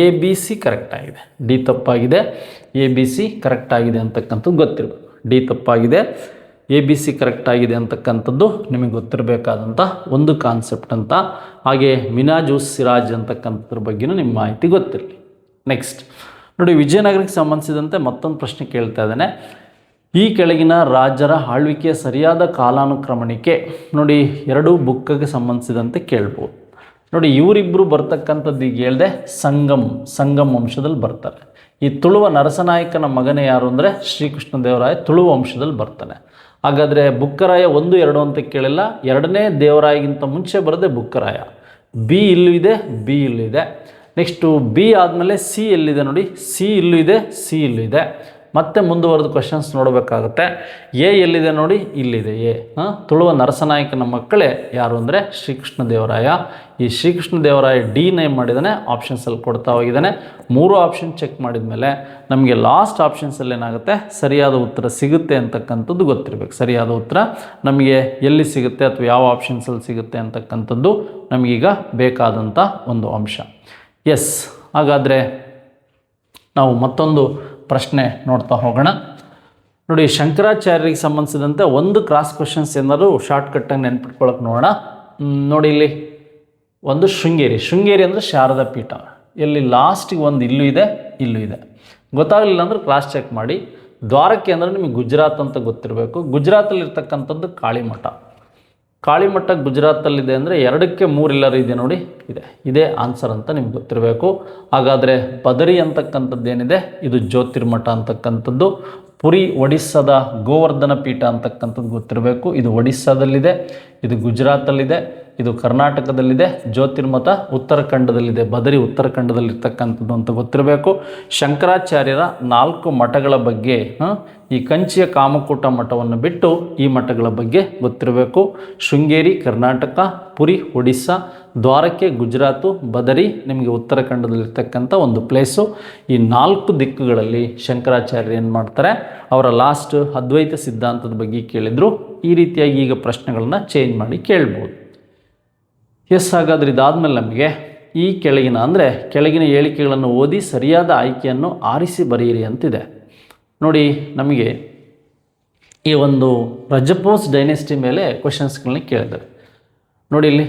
ABC ಕರೆಕ್ಟ್ ಆಗಿದೆ. ಡಿ ತಪ್ಪಾಗಿದೆ, ABC ಕರೆಕ್ಟ್ ಆಗಿದೆ ಅಂತಕ್ಕಂಥದ್ದು ಗೊತ್ತಿರಬೇಕು. ಡಿ ತಪ್ಪಾಗಿದೆ, ABC ಕರೆಕ್ಟ್ ಆಗಿದೆ ಅಂತಕ್ಕಂಥದ್ದು ನಿಮಗೆ ಗೊತ್ತಿರಬೇಕಾದಂಥ ಒಂದು ಕಾನ್ಸೆಪ್ಟ್ ಅಂತ. ಹಾಗೆ ಮಿನಾಜ್ ಉಸ್ ಸಿರಾಜ್ ಅಂತಕ್ಕಂಥದ್ರ ಬಗ್ಗೆಯೂ ನಿಮ್ಮ ಮಾಹಿತಿ ಗೊತ್ತಿರಲಿ. ನೆಕ್ಸ್ಟ್ ನೋಡಿ, ವಿಜಯನಗರಕ್ಕೆ ಸಂಬಂಧಿಸಿದಂತೆ ಮತ್ತೊಂದು ಪ್ರಶ್ನೆ ಕೇಳ್ತಾ ಇದ್ದೇನೆ. ಈ ಕೆಳಗಿನ ರಾಜರ ಆಳ್ವಿಕೆಯ ಸರಿಯಾದ ಕಾಲಾನುಕ್ರಮಣಿಕೆ ನೋಡಿ, 2 ಬುಕ್ಕಿಗೆ ಸಂಬಂಧಿಸಿದಂತೆ ಕೇಳ್ಬೋದು. ನೋಡಿ, ಇವರಿಬ್ಬರು ಬರ್ತಕ್ಕಂಥದ್ದು ಈಗ ಹೇಳಿದೆ ಸಂಗಮ್ ವಂಶದಲ್ಲಿ ಬರ್ತಾರೆ. ಈ ತುಳುವ ನರಸನಾಯಕನ ಮಗನೇ ಯಾರು ಅಂದರೆ ಶ್ರೀಕೃಷ್ಣದೇವರಾಯ ತುಳುವ ವಂಶದಲ್ಲಿ ಬರ್ತಾನೆ. ಹಾಗಾದರೆ ಬುಕ್ಕರಾಯ 1, 2 ಅಂತ ಕೇಳಿಲ್ಲ, 2ನೇ ದೇವರಾಯಗಿಂತ ಮುಂಚೆ ಬರದೆ ಬುಕ್ಕರಾಯ. ಬಿ ಇಲ್ಲೂ ಇದೆ. ನೆಕ್ಸ್ಟು ಬಿ ಆದಮೇಲೆ ಸಿ ಎಲ್ಲಿದೆ ನೋಡಿ, ಸಿ ಇಲ್ಲೂ ಇದೆ. ಮತ್ತೆ ಮುಂದುವರೆದು ಕ್ವಶನ್ಸ್ ನೋಡಬೇಕಾಗುತ್ತೆ. ಎ ಎಲ್ಲಿದೆ ನೋಡಿ, ಇಲ್ಲಿದೆ ಎ. ತುಳುವ ನರಸನಾಯಕನ ಮಕ್ಕಳೇ ಯಾರು ಅಂದರೆ ಶ್ರೀಕೃಷ್ಣದೇವರಾಯ. ಈ ಶ್ರೀಕೃಷ್ಣದೇವರಾಯ ಡಿ ನೇಮ್ ಮಾಡಿದ್ದಾನೆ, ಆಪ್ಷನ್ಸಲ್ಲಿ ಕೊಡ್ತಾ ಹೋಗಿದ್ದಾನೆ. 3 ಆಪ್ಷನ್ ಚೆಕ್ ಮಾಡಿದ ಮೇಲೆ ನಮಗೆ ಲಾಸ್ಟ್ ಆಪ್ಷನ್ಸಲ್ಲಿ ಏನಾಗುತ್ತೆ, ಸರಿಯಾದ ಉತ್ತರ ಸಿಗುತ್ತೆ ಅಂತಕ್ಕಂಥದ್ದು ಗೊತ್ತಿರಬೇಕು. ಸರಿಯಾದ ಉತ್ತರ ನಮಗೆ ಎಲ್ಲಿ ಸಿಗುತ್ತೆ ಅಥವಾ ಯಾವ ಆಪ್ಷನ್ಸಲ್ಲಿ ಸಿಗುತ್ತೆ ಅಂತಕ್ಕಂಥದ್ದು ನಮಗೀಗ ಬೇಕಾದಂಥ ಒಂದು ಅಂಶ. ಎಸ್, ಹಾಗಾದರೆ ನಾವು ಮತ್ತೊಂದು ಪ್ರಶ್ನೆ ನೋಡ್ತಾ ಹೋಗೋಣ. ನೋಡಿ, ಶಂಕರಾಚಾರ್ಯರಿಗೆ ಸಂಬಂಧಿಸಿದಂತೆ ಒಂದು ಕ್ರಾಸ್ ಕ್ವಶನ್ಸ್ ಏನಾದರೂ ಶಾರ್ಟ್ಕಟ್ಟಾಗಿ ನೆನ್ಪಿಟ್ಕೊಳ್ಳೋಕೆ ನೋಡೋಣ. ನೋಡಿ, ಇಲ್ಲಿ ಒಂದು ಶೃಂಗೇರಿ ಅಂದರೆ ಶಾರದಾ ಪೀಠ. ಇಲ್ಲಿ ಲಾಸ್ಟಿಗೆ ಒಂದು ಇಲ್ಲೂ ಇದೆ. ಗೊತ್ತಾಗಲಿಲ್ಲ ಅಂದರೆ ಕ್ರಾಸ್ ಚೆಕ್ ಮಾಡಿ. ದ್ವಾರಕೆ ಅಂದರೆ ನಿಮಗೆ ಗುಜರಾತ್ ಅಂತ ಗೊತ್ತಿರಬೇಕು. ಗುಜರಾತಲ್ಲಿರ್ತಕ್ಕಂಥದ್ದು ಕಾಳಿಮಠ ಗುಜರಾತಲ್ಲಿದೆ ಅಂದರೆ 2ಕ್ಕೆ 3 ಇಲ್ಲರೂ ಇದೆ ನೋಡಿ, ಇದೇ ಆನ್ಸರ್ ಅಂತ ನಿಮ್ಗೆ ಗೊತ್ತಿರಬೇಕು. ಹಾಗಾದರೆ ಬದರಿ ಅಂತಕ್ಕಂಥದ್ದೇನಿದೆ ಇದು ಜ್ಯೋತಿರ್ಮಠ ಅಂತಕ್ಕಂಥದ್ದು. ಪುರಿ ಒಡಿಸ್ಸಾದ ಗೋವರ್ಧನ ಪೀಠ ಅಂತಕ್ಕಂಥದ್ದು ಗೊತ್ತಿರಬೇಕು. ಇದು ಒಡಿಸ್ಸಾದಲ್ಲಿದೆ, ಇದು ಗುಜರಾತಲ್ಲಿದೆ, ಇದು ಕರ್ನಾಟಕದಲ್ಲಿದೆ. ಜ್ಯೋತಿರ್ಮಠ ಉತ್ತರಾಖಂಡದಲ್ಲಿದೆ, ಬದರಿ ಉತ್ತರಾಖಂಡದಲ್ಲಿರ್ತಕ್ಕಂಥದ್ದು ಅಂತ ಗೊತ್ತಿರಬೇಕು. ಶಂಕರಾಚಾರ್ಯರ 4 ಮಠಗಳ ಬಗ್ಗೆ, ಈ ಕಂಚಿಯ ಕಾಮಕೂಟ ಮಠವನ್ನು ಬಿಟ್ಟು ಈ ಮಠಗಳ ಬಗ್ಗೆ ಗೊತ್ತಿರಬೇಕು. ಶೃಂಗೇರಿ ಕರ್ನಾಟಕ, ಪುರಿ ಒಡಿಸ್ಸಾ, ದ್ವಾರಕೆ ಗುಜರಾತು, ಬದರಿ ನಿಮಗೆ ಉತ್ತರಾಖಂಡದಲ್ಲಿರ್ತಕ್ಕಂಥ ಒಂದು ಪ್ಲೇಸು. ಈ 4 ದಿಕ್ಕುಗಳಲ್ಲಿ ಶಂಕರಾಚಾರ್ಯರು ಏನು ಮಾಡ್ತಾರೆ, ಅವರ ಲಾಸ್ಟ್ ಅದ್ವೈತ ಸಿದ್ಧಾಂತದ ಬಗ್ಗೆ ಕೇಳಿದರು. ಈ ರೀತಿಯಾಗಿ ಈಗ ಪ್ರಶ್ನೆಗಳನ್ನ ಚೇಂಜ್ ಮಾಡಿ ಕೇಳ್ಬೋದು. ಎಸ್, ಹಾಗಾದರೆ ಇದಾದಮೇಲೆ ನಮಗೆ ಈ ಕೆಳಗಿನ ಅಂದರೆ ಕೆಳಗಿನ ಹೇಳಿಕೆಗಳನ್ನು ಓದಿ ಸರಿಯಾದ ಆಯ್ಕೆಯನ್ನು ಆರಿಸಿ ಬರೆಯಿರಿ ಅಂತಿದೆ. ನೋಡಿ, ನಮಗೆ ಈ ಒಂದು ರಜಪೂತ್ ಡೈನೆಸ್ಟಿ ಮೇಲೆ ಕ್ವಶನ್ಸ್ಗಳನ್ನ ಕೇಳಿದ್ದಾರೆ. ನೋಡಿ, ಇಲ್ಲಿ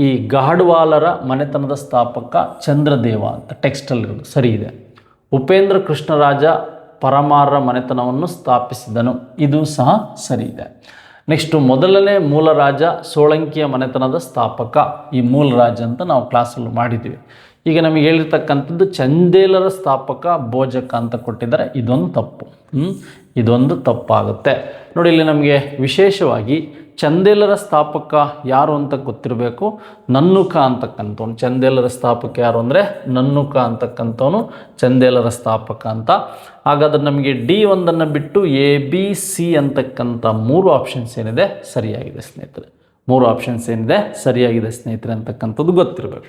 ಈ ಗಾಡ್ವಾಲರ ಮನೆತನದ ಸ್ಥಾಪಕ ಚಂದ್ರದೇವ ಅಂತ ಟೆಕ್ಸ್ಟಲ್ಲಿರೋದು ಸರಿ ಇದೆ. ಉಪೇಂದ್ರ ಕೃಷ್ಣರಾಜ ಪರಮಾರ ಮನೆತನವನ್ನು ಸ್ಥಾಪಿಸಿದನು, ಇದು ಸಹ ಸರಿ ಇದೆ. ನೆಕ್ಸ್ಟು ಮೊದಲನೇ ಮೂಲರಾಜ ಸೋಳಂಕಿಯ ಮನೆತನದ ಸ್ಥಾಪಕ, ಈ ಮೂಲರಾಜ ಅಂತ ನಾವು ಕ್ಲಾಸಲ್ಲಿ ಮಾಡಿದ್ದೀವಿ. ಈಗ ನಮಗೆ ಹೇಳಿರ್ತಕ್ಕಂಥದ್ದು ಚಂದೇಲರ ಸ್ಥಾಪಕ ಭೋಜಕ ಅಂತ ಕೊಟ್ಟಿದ್ದಾರೆ, ಇದೊಂದು ತಪ್ಪು. ಇದೊಂದು ತಪ್ಪಾಗುತ್ತೆ. ನೋಡಿ, ಇಲ್ಲಿ ನಮಗೆ ವಿಶೇಷವಾಗಿ ಚಂದೇಲರ ಸ್ಥಾಪಕ ಯಾರು ಅಂತ ಗೊತ್ತಿರಬೇಕು. ನನ್ನುಕ ಅಂತಕ್ಕಂಥವನು ಚಂದೇಲರ ಸ್ಥಾಪಕ ಯಾರು ಅಂದರೆ ನನ್ನುಕ ಅಂತಕ್ಕಂಥವನು ಚಂದೇಲರ ಸ್ಥಾಪಕ ಅಂತ. ಹಾಗಾದ್ರೆ ನಮಗೆ D1 ಬಿಟ್ಟು ABC ಅಂತಕ್ಕಂಥ 3 ಆಪ್ಷನ್ಸ್ ಏನಿದೆ ಸರಿಯಾಗಿದೆ ಸ್ನೇಹಿತರೆ. 3 ಆಪ್ಷನ್ಸ್ ಏನಿದೆ ಸರಿಯಾಗಿದೆ ಸ್ನೇಹಿತರೆ ಅಂತಕ್ಕಂಥದ್ದು ಗೊತ್ತಿರಬೇಕು.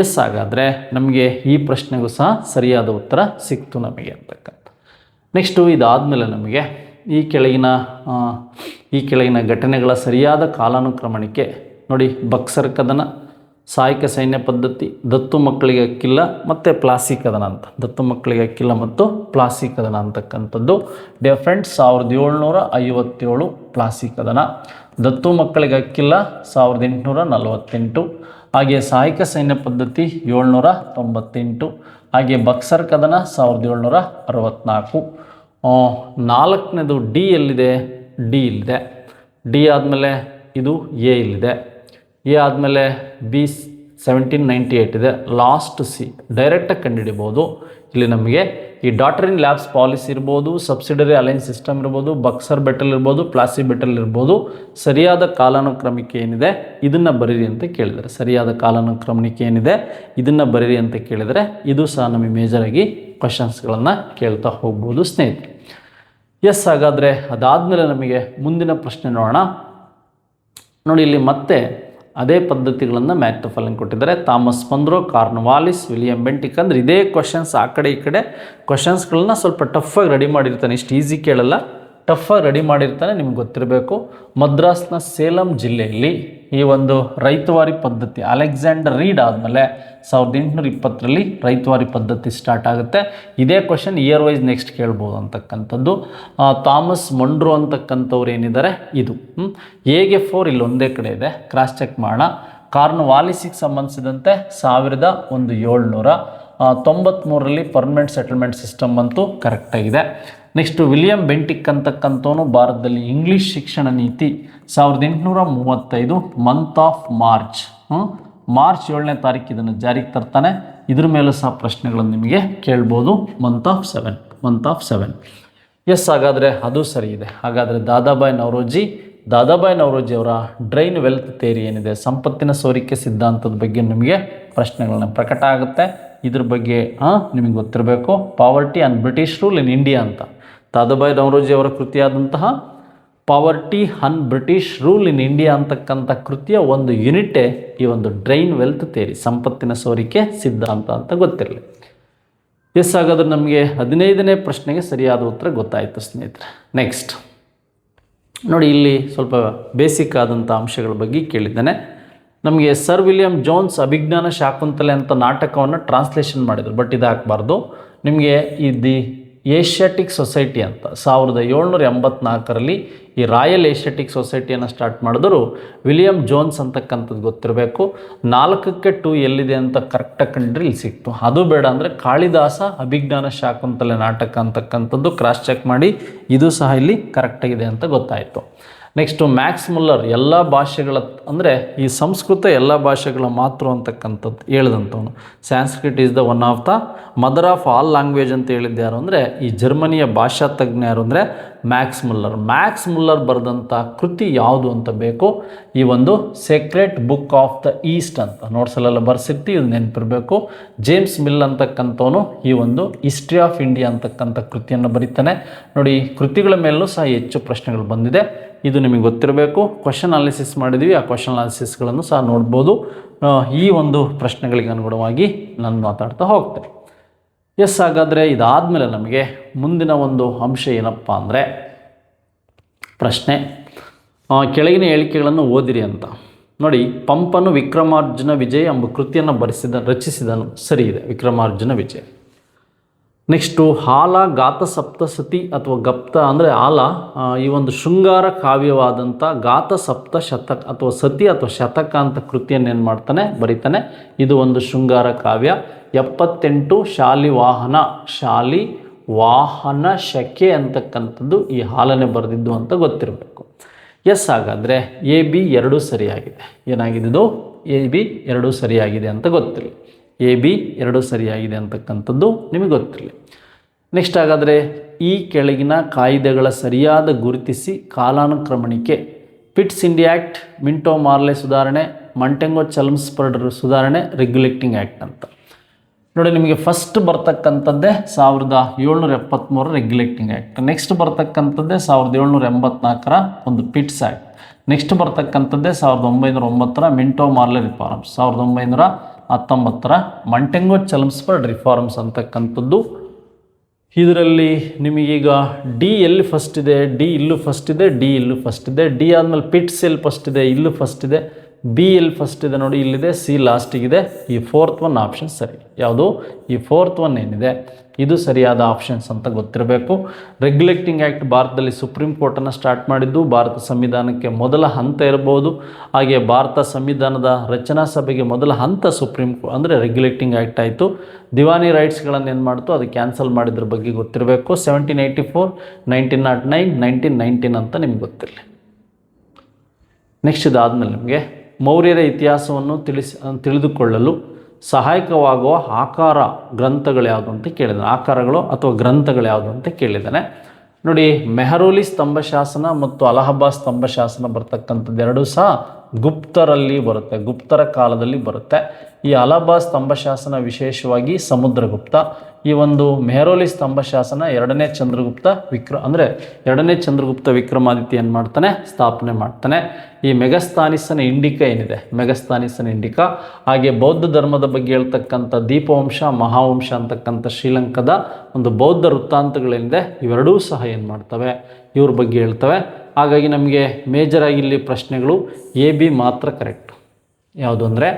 ಎಸ್, ಹಾಗಾದರೆ ನಮಗೆ ಈ ಪ್ರಶ್ನೆಗೂ ಸಹ ಸರಿಯಾದ ಉತ್ತರ ಸಿಕ್ತು ನಮಗೆ ಅಂತಕ್ಕಂಥ. ನೆಕ್ಸ್ಟು ಇದಾದಮೇಲೆ ನಮಗೆ ಈ ಕೆಳಗಿನ ಘಟನೆಗಳ ಸರಿಯಾದ ಕಾಲಾನುಕ್ರಮಣಿಕೆ ನೋಡಿ. ಬಕ್ಸರ್ ಕದನ, ಸಾಯಕ ಸೈನ್ಯ ಪದ್ಧತಿ, ದತ್ತು ಮಕ್ಕಳಿಗೆ ಹಕ್ಕಿಲ್ಲ ಮತ್ತು ಪ್ಲಾಸಿ ಕದನ ಅಂತ. ದತ್ತು ಮಕ್ಕಳಿಗೆ ಹಕ್ಕಿಲ್ಲ ಮತ್ತು ಪ್ಲಾಸಿ ಕದನ ಅಂತಕ್ಕಂಥದ್ದು ಡಿಫ್ರೆಂಟ್. 1757 ಪ್ಲಾಸಿ ಕದನ, ದತ್ತು ಮಕ್ಕಳಿಗೆ ಹಕ್ಕಿಲ್ಲ 1848, ಹಾಗೆ ಸಹಾಯಕ ಸೈನ್ಯ ಪದ್ಧತಿ 798, ಹಾಗೆ ಬಕ್ಸರ್ ಕದನ 1764. 4ನೇದು ಡಿ ಎಲ್ಲಿದೆ? ಡಿ ಇಲ್ಲಿದೆ. ಡಿ ಆದಮೇಲೆ ಇದು ಎ ಇಲ್ಲಿದೆ. ಎ ಆದಮೇಲೆ ಬಿ 1798 ಇದೆ. ಲಾಸ್ಟ್ ಸಿ ಡೈರೆಕ್ಟಾಗಿ ಕಂಡುಹಿಡಿಬೋದು. ಇಲ್ಲಿ ನಮಗೆ ಈ ಡಾಟರ್ ಇನ್ ಲ್ಯಾಬ್ಸ್ ಪಾಲಿಸಿ ಇರ್ಬೋದು, ಸಬ್ಸಿಡರಿ ಅಲೈನ್ಸ್ ಸಿಸ್ಟಮ್ ಇರ್ಬೋದು, ಬಕ್ಸರ್ ಬೆಟಲ್ ಇರ್ಬೋದು, ಪ್ಲಾಸಿ ಬೆಟಲ್ ಇರ್ಬೋದು. ಸರಿಯಾದ ಕಾಲಾನುಕ್ರಮಿಕೆ ಏನಿದೆ ಇದನ್ನು ಬರೀರಿ ಅಂತ ಕೇಳಿದರೆ, ಸರಿಯಾದ ಕಾಲಾನುಕ್ರಮಣಿಕೆ ಏನಿದೆ ಇದನ್ನು ಬರೀರಿ ಅಂತ ಕೇಳಿದರೆ ಇದು ಸಹ ನಮಗೆ ಮೇಜರಾಗಿ ಕ್ವಶನ್ಸ್ಗಳನ್ನು ಕೇಳ್ತಾ ಹೋಗ್ಬೋದು ಸ್ನೇಹಿತರೆ. ಎಸ್, ಹಾಗಾದರೆ ಅದಾದಮೇಲೆ ನಮಗೆ ಮುಂದಿನ ಪ್ರಶ್ನೆ ನೋಡೋಣ. ನೋಡಿ, ಇಲ್ಲಿ ಮತ್ತೆ ಅದೇ ಪದ್ಧತಿಗಳನ್ನು ಮ್ಯಾಚ್ ದ ಫಾಲೋಯಿಂಗ್ ಕೊಟ್ಟಿದ್ದಾರೆ. Thomas Munro, Cornwallis, William Bentinck. ಅಂದರೆ ಇದೇ ಕ್ವಶನ್ಸ್ ಆ ಕಡೆ ಈ ಕಡೆ ಕ್ವಶನ್ಸ್ಗಳನ್ನ ಸ್ವಲ್ಪ ಟಫಾಗಿ ರೆಡಿ ಮಾಡಿರ್ತಾನೆ. ಇಷ್ಟು ಈಸಿ ಕೇಳಲ್ಲ, ಟಫಾಗಿ ರೆಡಿ ಮಾಡಿರ್ತಾನೆ, ನಿಮ್ಗೆ ಗೊತ್ತಿರಬೇಕು. ಮದ್ರಾಸ್ನ ಸೇಲಂ ಜಿಲ್ಲೆಯಲ್ಲಿ ಈ ಒಂದು ರೈತವಾರಿ ಪದ್ಧತಿ ಅಲೆಕ್ಸಾಂಡರ್ ರೀಡ್ ಆದಮೇಲೆ 1820ರಲ್ಲಿ ರೈತವಾರಿ ಪದ್ಧತಿ ಸ್ಟಾರ್ಟ್ ಆಗುತ್ತೆ. ಇದೇ ಕ್ವಶನ್ ಇಯರ್ ವೈಸ್ ನೆಕ್ಸ್ಟ್ ಕೇಳ್ಬೋದು ಅಂತಕ್ಕಂಥದ್ದು. ಥಾಮಸ್ ಮನ್ರೋ ಅಂತಕ್ಕಂಥವ್ರು ಏನಿದ್ದಾರೆ ಇದು ಎಗೆ 4 ಇಲ್ಲಿ ಒಂದೇ ಕಡೆ ಇದೆ, ಕ್ರಾಸ್ ಚೆಕ್ ಮಾಡೋಣ. ಕಾರ್ನ್ವಾಲಿಸಿಗೆ ಸಂಬಂಧಿಸಿದಂತೆ 1793ರಲ್ಲಿ ಪರ್ಮನೆಂಟ್ ಸೆಟಲ್ಮೆಂಟ್ ಸಿಸ್ಟಮ್ ಅಂತೂ ಕರೆಕ್ಟಾಗಿದೆ. ನೆಕ್ಸ್ಟು ವಿಲಿಯಂ ಬೆಂಟಿಕ್ ಅಂತಕ್ಕಂಥವನು ಭಾರತದಲ್ಲಿ ಇಂಗ್ಲೀಷ್ ಶಿಕ್ಷಣ ನೀತಿ 1835 ಮಂತ್ ಆಫ್ ಮಾರ್ಚ್ 7ನೇ ತಾರೀಕು ಇದನ್ನು ಜಾರಿಗೆ ತರ್ತಾನೆ. ಇದ್ರ ಮೇಲೂ ಸಹ ಪ್ರಶ್ನೆಗಳನ್ನು ನಿಮಗೆ ಕೇಳ್ಬೋದು. Month of seven. ಎಸ್, ಹಾಗಾದರೆ ಅದು ಸರಿ ಇದೆ. ಹಾಗಾದರೆ ದಾದಾಬಾಯಿ ನವರೋಜಿ ಅವರ ಡ್ರೈನ್ ವೆಲ್ತ್ ಥಿಯರಿ ಏನಿದೆ, ಸಂಪತ್ತಿನ ಸೋರಿಕೆ ಸಿದ್ಧಾಂತದ ಬಗ್ಗೆ ನಿಮಗೆ ಪ್ರಶ್ನೆಗಳನ್ನ ಪ್ರಕಟ ಆಗುತ್ತೆ. ಇದ್ರ ಬಗ್ಗೆ ನಿಮಗೆ ಗೊತ್ತಿರಬೇಕು. Poverty and British rule in India ಅಂತ ದಾದಾಬಾಯಿ ನವರೋಜಿ ಅವರ ಕೃತಿಯಾದಂತಹ poverty on British rule in India ಅಂತಕ್ಕಂಥ ಕೃತಿಯ ಒಂದು ಯೂನಿಟೇ ಈ ಒಂದು ಡ್ರೈನ್ ವೆಲ್ತ್ ಥಿಯರಿ, ಸಂಪತ್ತಿನ ಸೋರಿಕೆ ಸಿದ್ಧಾಂತ ಅಂತ ಗೊತ್ತಿರಲಿ. ಎಸ್, ಹಾಗಾದ್ರೆ ನಮಗೆ 15ನೇ ಪ್ರಶ್ನೆಗೆ ಸರಿಯಾದ ಉತ್ತರ ಗೊತ್ತಾಯಿತು ಸ್ನೇಹಿತರೆ. ನೆಕ್ಸ್ಟ್ ನೋಡಿ, ಇಲ್ಲಿ ಸ್ವಲ್ಪ ಬೇಸಿಕ್ ಆದಂಥ ಅಂಶಗಳ ಬಗ್ಗೆ ಕೇಳಿದ್ದೇನೆ. ನಮಗೆ sir William Jones Abhijnana Shakuntale ಅಂತ ನಾಟಕವನ್ನು ಟ್ರಾನ್ಸ್ಲೇಷನ್ ಮಾಡಿದರು, ಬಟ್ ಇದು ಹಾಕಬಾರ್ದು. ನಿಮಗೆ ದಿ ಏಷ್ಯಾಟಿಕ್ ಸೊಸೈಟಿ ಅಂತ 1784ರಲ್ಲಿ ಈ ರಾಯಲ್ ಏಷ್ಯಾಟಿಕ್ ಸೊಸೈಟಿಯನ್ನು ಸ್ಟಾರ್ಟ್ ಮಾಡಿದ್ರು ವಿಲಿಯಂ ಜೋನ್ಸ್ ಅಂತಕ್ಕಂಥದ್ದು ಗೊತ್ತಿರಬೇಕು. 4ಕ್ಕೆ 2 ಎಲ್ಲಿದೆ ಅಂತ ಕರೆಕ್ಟಾಗಿ ಕಂಡ್ರೆ ಇಲ್ಲಿ ಸಿಕ್ತು. ಅದು ಬೇಡ ಅಂದರೆ ಕಾಳಿದಾಸ ಅಭಿಜ್ಞಾನ ಶಾಕುಂತಲೆ ನಾಟಕ ಅಂತಕ್ಕಂಥದ್ದು ಕ್ರಾಸ್ ಚೆಕ್ ಮಾಡಿ, ಇದು ಸಹ ಇಲ್ಲಿ ಕರೆಕ್ಟಾಗಿದೆ ಅಂತ ಗೊತ್ತಾಯಿತು. ನೆಕ್ಸ್ಟು ಮ್ಯಾಕ್ಸ್ ಮುಲ್ಲರ್ ಎಲ್ಲ ಭಾಷೆಗಳ ಅಂದರೆ ಈ ಸಂಸ್ಕೃತ ಎಲ್ಲ ಭಾಷೆಗಳ ಮಾತೃ ಅಂತಕ್ಕಂಥದ್ದು ಹೇಳಿದಂಥವನು. Sanskrit is the one of the mother of all language ಅಂತ ಹೇಳಿದ್ದು ಯಾರು ಅಂದರೆ ಈ ಜರ್ಮನಿಯ ಭಾಷಾ ತಜ್ಞ ಯಾರು ಅಂದರೆ ಮ್ಯಾಕ್ಸ್ ಮುಲ್ಲರ್ ಬರೆದಂಥ ಕೃತಿ ಯಾವುದು ಅಂತ ಬೇಕು. ಈ ಒಂದು secret book of the East ಅಂತ ನೋಟ್ಸಲ್ಲೆಲ್ಲ ಬರ್ಸಿರ್ತಿ, ಇದು ನೆನಪಿರಬೇಕು. ಜೇಮ್ಸ್ ಮಿಲ್ ಅಂತಕ್ಕಂಥವನು ಈ ಒಂದು ಹಿಸ್ಟ್ರಿ ಆಫ್ ಇಂಡಿಯಾ ಅಂತಕ್ಕಂಥ ಕೃತಿಯನ್ನು ಬರೀತಾನೆ. ನೋಡಿ, ಕೃತಿಗಳ ಮೇಲೂ ಸಹ ಹೆಚ್ಚು ಪ್ರಶ್ನೆಗಳು ಬಂದಿದೆ, ಇದು ನಿಮಗೆ ಗೊತ್ತಿರಬೇಕು. ಕ್ವಶನ್ ಅನಾಲಿಸಿಸ್ ಮಾಡಿದ್ವಿ, ಆ ಕ್ವಶನ್ ಅನಾಲಿಸಿಸ್ಗಳನ್ನು ಸಹ ನೋಡ್ಬೋದು. ಈ ಒಂದು ಪ್ರಶ್ನೆಗಳಿಗೆ ಅನುಗುಣವಾಗಿ ನಾನು ಮಾತಾಡ್ತಾ ಹೋಗ್ತೇನೆ. ಎಸ್, ಹಾಗಾದರೆ ಇದಾದಮೇಲೆ ನಮಗೆ ಮುಂದಿನ ಒಂದು ಅಂಶ ಏನಪ್ಪ ಅಂದರೆ ಪ್ರಶ್ನೆ ಕೆಳಗಿನ ಹೇಳಿಕೆಗಳನ್ನು ಓದಿರಿ ಅಂತ. ನೋಡಿ, ಪಂಪನು ವಿಕ್ರಮಾರ್ಜುನ ವಿಜಯ ಎಂಬ ಕೃತಿಯನ್ನು ರಚಿಸಿದನು. ಸರಿ ಇದೆ, ವಿಕ್ರಮಾರ್ಜುನ ವಿಜಯ. ನೆಕ್ಸ್ಟು ಹಾಲ ಗಾತ ಸಪ್ತಸತಿ ಅಥವಾ ಗಪ್ತ ಅಂದರೆ ಹಾಲ ಈ ಒಂದು ಶೃಂಗಾರ ಕಾವ್ಯವಾದಂಥ ಗಾತ ಸಪ್ತ ಶತಕ ಅಥವಾ ಸತಿ ಅಥವಾ ಶತಕ ಅಂತ ಕೃತಿಯನ್ನು ಏನು ಮಾಡ್ತಾನೆ, ಬರೀತಾನೆ. ಇದು ಒಂದು ಶೃಂಗಾರ ಕಾವ್ಯ. 78 ಶಾಲಿ ವಾಹನ ಶಕೆ ಅಂತಕ್ಕಂಥದ್ದು ಈ ಹಾಲನೆ ಬರೆದಿದ್ದು ಅಂತ ಗೊತ್ತಿರಬೇಕು. ಎಸ್, ಹಾಗಾದರೆ AB 2 ಸರಿಯಾಗಿದೆ. ಏನಾಗಿದ್ದು? AB 2 ಸರಿಯಾಗಿದೆ ಅಂತ ಗೊತ್ತಿರಲಿ. AB 2 ಸರಿಯಾಗಿದೆ ಅಂತಕ್ಕಂಥದ್ದು ನಿಮಗೆ ಗೊತ್ತಿರಲಿ. ನೆಕ್ಸ್ಟ್, ಹಾಗಾದರೆ ಈ ಕೆಳಗಿನ ಕಾಯ್ದೆಗಳ ಸರಿಯಾದ ಗುರುತಿಸಿ ಕಾಲಾನುಕ್ರಮಣಿಕೆ. Pitt's India Act, Minto Morley ಸುಧಾರಣೆ, ಮಂಟೆಂಗೋ ಚಲ್ಮ್ಸ್ಫರ್ಡ್ ಸುಧಾರಣೆ, ರೆಗ್ಯುಲೇಟಿಂಗ್ ಆ್ಯಕ್ಟ್ ಅಂತ. ನೋಡಿ, ನಿಮಗೆ ಫಸ್ಟ್ ಬರ್ತಕ್ಕಂಥದ್ದೇ 1773 ರೆಗ್ಯುಲೇಟಿಂಗ್ ಆ್ಯಕ್ಟ್. ನೆಕ್ಸ್ಟ್ ಬರ್ತಕ್ಕಂಥದ್ದೇ 1784 ಒಂದು ಪಿಟ್ಸ್ ಆ್ಯಕ್ಟ್. ನೆಕ್ಸ್ಟ್ ಬರ್ತಕ್ಕಂಥದ್ದೇ 1909 Minto Morley reforms, 1919 Montagu Chelmsford reforms ಅಂತಕ್ಕಂಥದ್ದು. ಇದರಲ್ಲಿ ನಿಮಗೀಗ ಡಿ ಎಲ್ಲಿ ಫಸ್ಟ್ ಇದೆ, ಡಿ ಇಲ್ಲೂ ಫಸ್ಟ್ ಇದೆ, ಡಿ ಇಲ್ಲೂ ಫಸ್ಟ್ ಇದೆ. ಡಿ ಆದಮೇಲೆ ಪಿಟ್ಸ್ ಎಲ್ಲಿ ಫಸ್ಟ್ ಇದೆ, ಇಲ್ಲೂ ಫಸ್ಟ್ ಇದೆ. ಬಿ ಎಲ್ಲಿ ಫಸ್ಟ್ ಇದೆ ನೋಡಿ, ಇಲ್ಲಿದೆ. ಸಿ ಲಾಸ್ಟಿಗಿದೆ. ಈ 4th ಒನ್ ಆಪ್ಷನ್ ಸರಿ. ಯಾವುದು? ಈ 4th ಒನ್ ಏನಿದೆ ಇದು ಸರಿಯಾದ ಆಪ್ಷನ್ಸ್ ಅಂತ ಗೊತ್ತಿರಬೇಕು. ರೆಗ್ಯುಲೇಟಿಂಗ್ ಆ್ಯಕ್ಟ್ ಭಾರತದಲ್ಲಿ ಸುಪ್ರೀಂ ಕೋರ್ಟನ್ನು ಸ್ಟಾರ್ಟ್ ಮಾಡಿದ್ದು ಭಾರತ ಸಂವಿಧಾನಕ್ಕೆ ಮೊದಲ ಹಂತ ಇರಬಹುದು. ಹಾಗೆ ಭಾರತ ಸಂವಿಧಾನದ ರಚನಾ ಸಭೆಗೆ ಮೊದಲ ಹಂತ ಸುಪ್ರೀಂ ಕೋರ್ಟ್ ಅಂದರೆ ರೆಗ್ಯುಲೇಟಿಂಗ್ ಆ್ಯಕ್ಟ್ ಆಯಿತು. ದಿವಾನಿ ರೈಟ್ಸ್ಗಳನ್ನು ಏನು ಮಾಡ್ತು, ಅದು ಕ್ಯಾನ್ಸಲ್ ಮಾಡಿದ್ರ ಬಗ್ಗೆ ಗೊತ್ತಿರಬೇಕು. 1784, 1909, 1919 ಅಂತ ನಿಮ್ಗೆ ಗೊತ್ತಿರಲಿ. ನೆಕ್ಸ್ಟ್ ಇದಾದಮೇಲೆ ನಿಮಗೆ ಮೌರ್ಯರ ಇತಿಹಾಸವನ್ನು ತಿಳಿದುಕೊಳ್ಳಲು ಸಹಾಯಕವಾಗುವ ಆಕಾರ ಗ್ರಂಥಗಳು ಯಾವುದು ಅಂತ ಕೇಳಿದ್ದಾನೆ. ಆಕಾರಗಳು ಅಥವಾ ಗ್ರಂಥಗಳು ಯಾವುದು ಅಂತ ಕೇಳಿದ್ದಾನೆ. ನೋಡಿ, ಮೆಹರೌಲಿ ಸ್ತಂಭಶಾಸನ ಮತ್ತು ಅಲಹಾಬಾದ್ ಸ್ತಂಭಶಾಸನ ಬರ್ತಕ್ಕಂಥದ್ದು ಎರಡೂ ಸಹ ಗುಪ್ತರಲ್ಲಿ ಬರುತ್ತೆ, ಗುಪ್ತರ ಕಾಲದಲ್ಲಿ ಬರುತ್ತೆ. ಈ ಅಲಹಾಬಾದ್ ಸ್ತಂಭಶಾಸನ ವಿಶೇಷವಾಗಿ ಸಮುದ್ರಗುಪ್ತ. ಈ ಒಂದು ಮೆಹರೌಲಿ ಸ್ತಂಭಶಾಸನ ಎರಡನೇ ಚಂದ್ರಗುಪ್ತ ವಿಕ್ರಮಾದಿತ್ಯ ಏನು ಮಾಡ್ತಾನೆ, ಸ್ಥಾಪನೆ ಮಾಡ್ತಾನೆ. ಈ ಮೆಗಸ್ತಾನಿಸನ ಇಂಡಿಕಾ ಏನಿದೆ, ಮೆಗಸ್ತಾನಿಸನ ಇಂಡಿಕಾ. ಹಾಗೆ ಬೌದ್ಧ ಧರ್ಮದ ಬಗ್ಗೆ ಹೇಳ್ತಕ್ಕಂಥ ದೀಪವಂಶ, ಮಹಾವಂಶ ಅಂತಕ್ಕಂಥ ಶ್ರೀಲಂಕಾದ ಒಂದು ಬೌದ್ಧ ವೃತ್ತಾಂತಗಳೇನಿದೆ ಇವೆರಡೂ ಸಹ ಏನು ಮಾಡ್ತವೆ, ಇವ್ರ ಬಗ್ಗೆ ಹೇಳ್ತವೆ. ಹಾಗಾಗಿ ನಮಗೆ ಮೇಜರಾಗಿ ಇಲ್ಲಿ ಪ್ರಶ್ನೆಗಳು AB ಮಾತ್ರ ಕರೆಕ್ಟು. ಯಾವುದು ಅಂದರೆ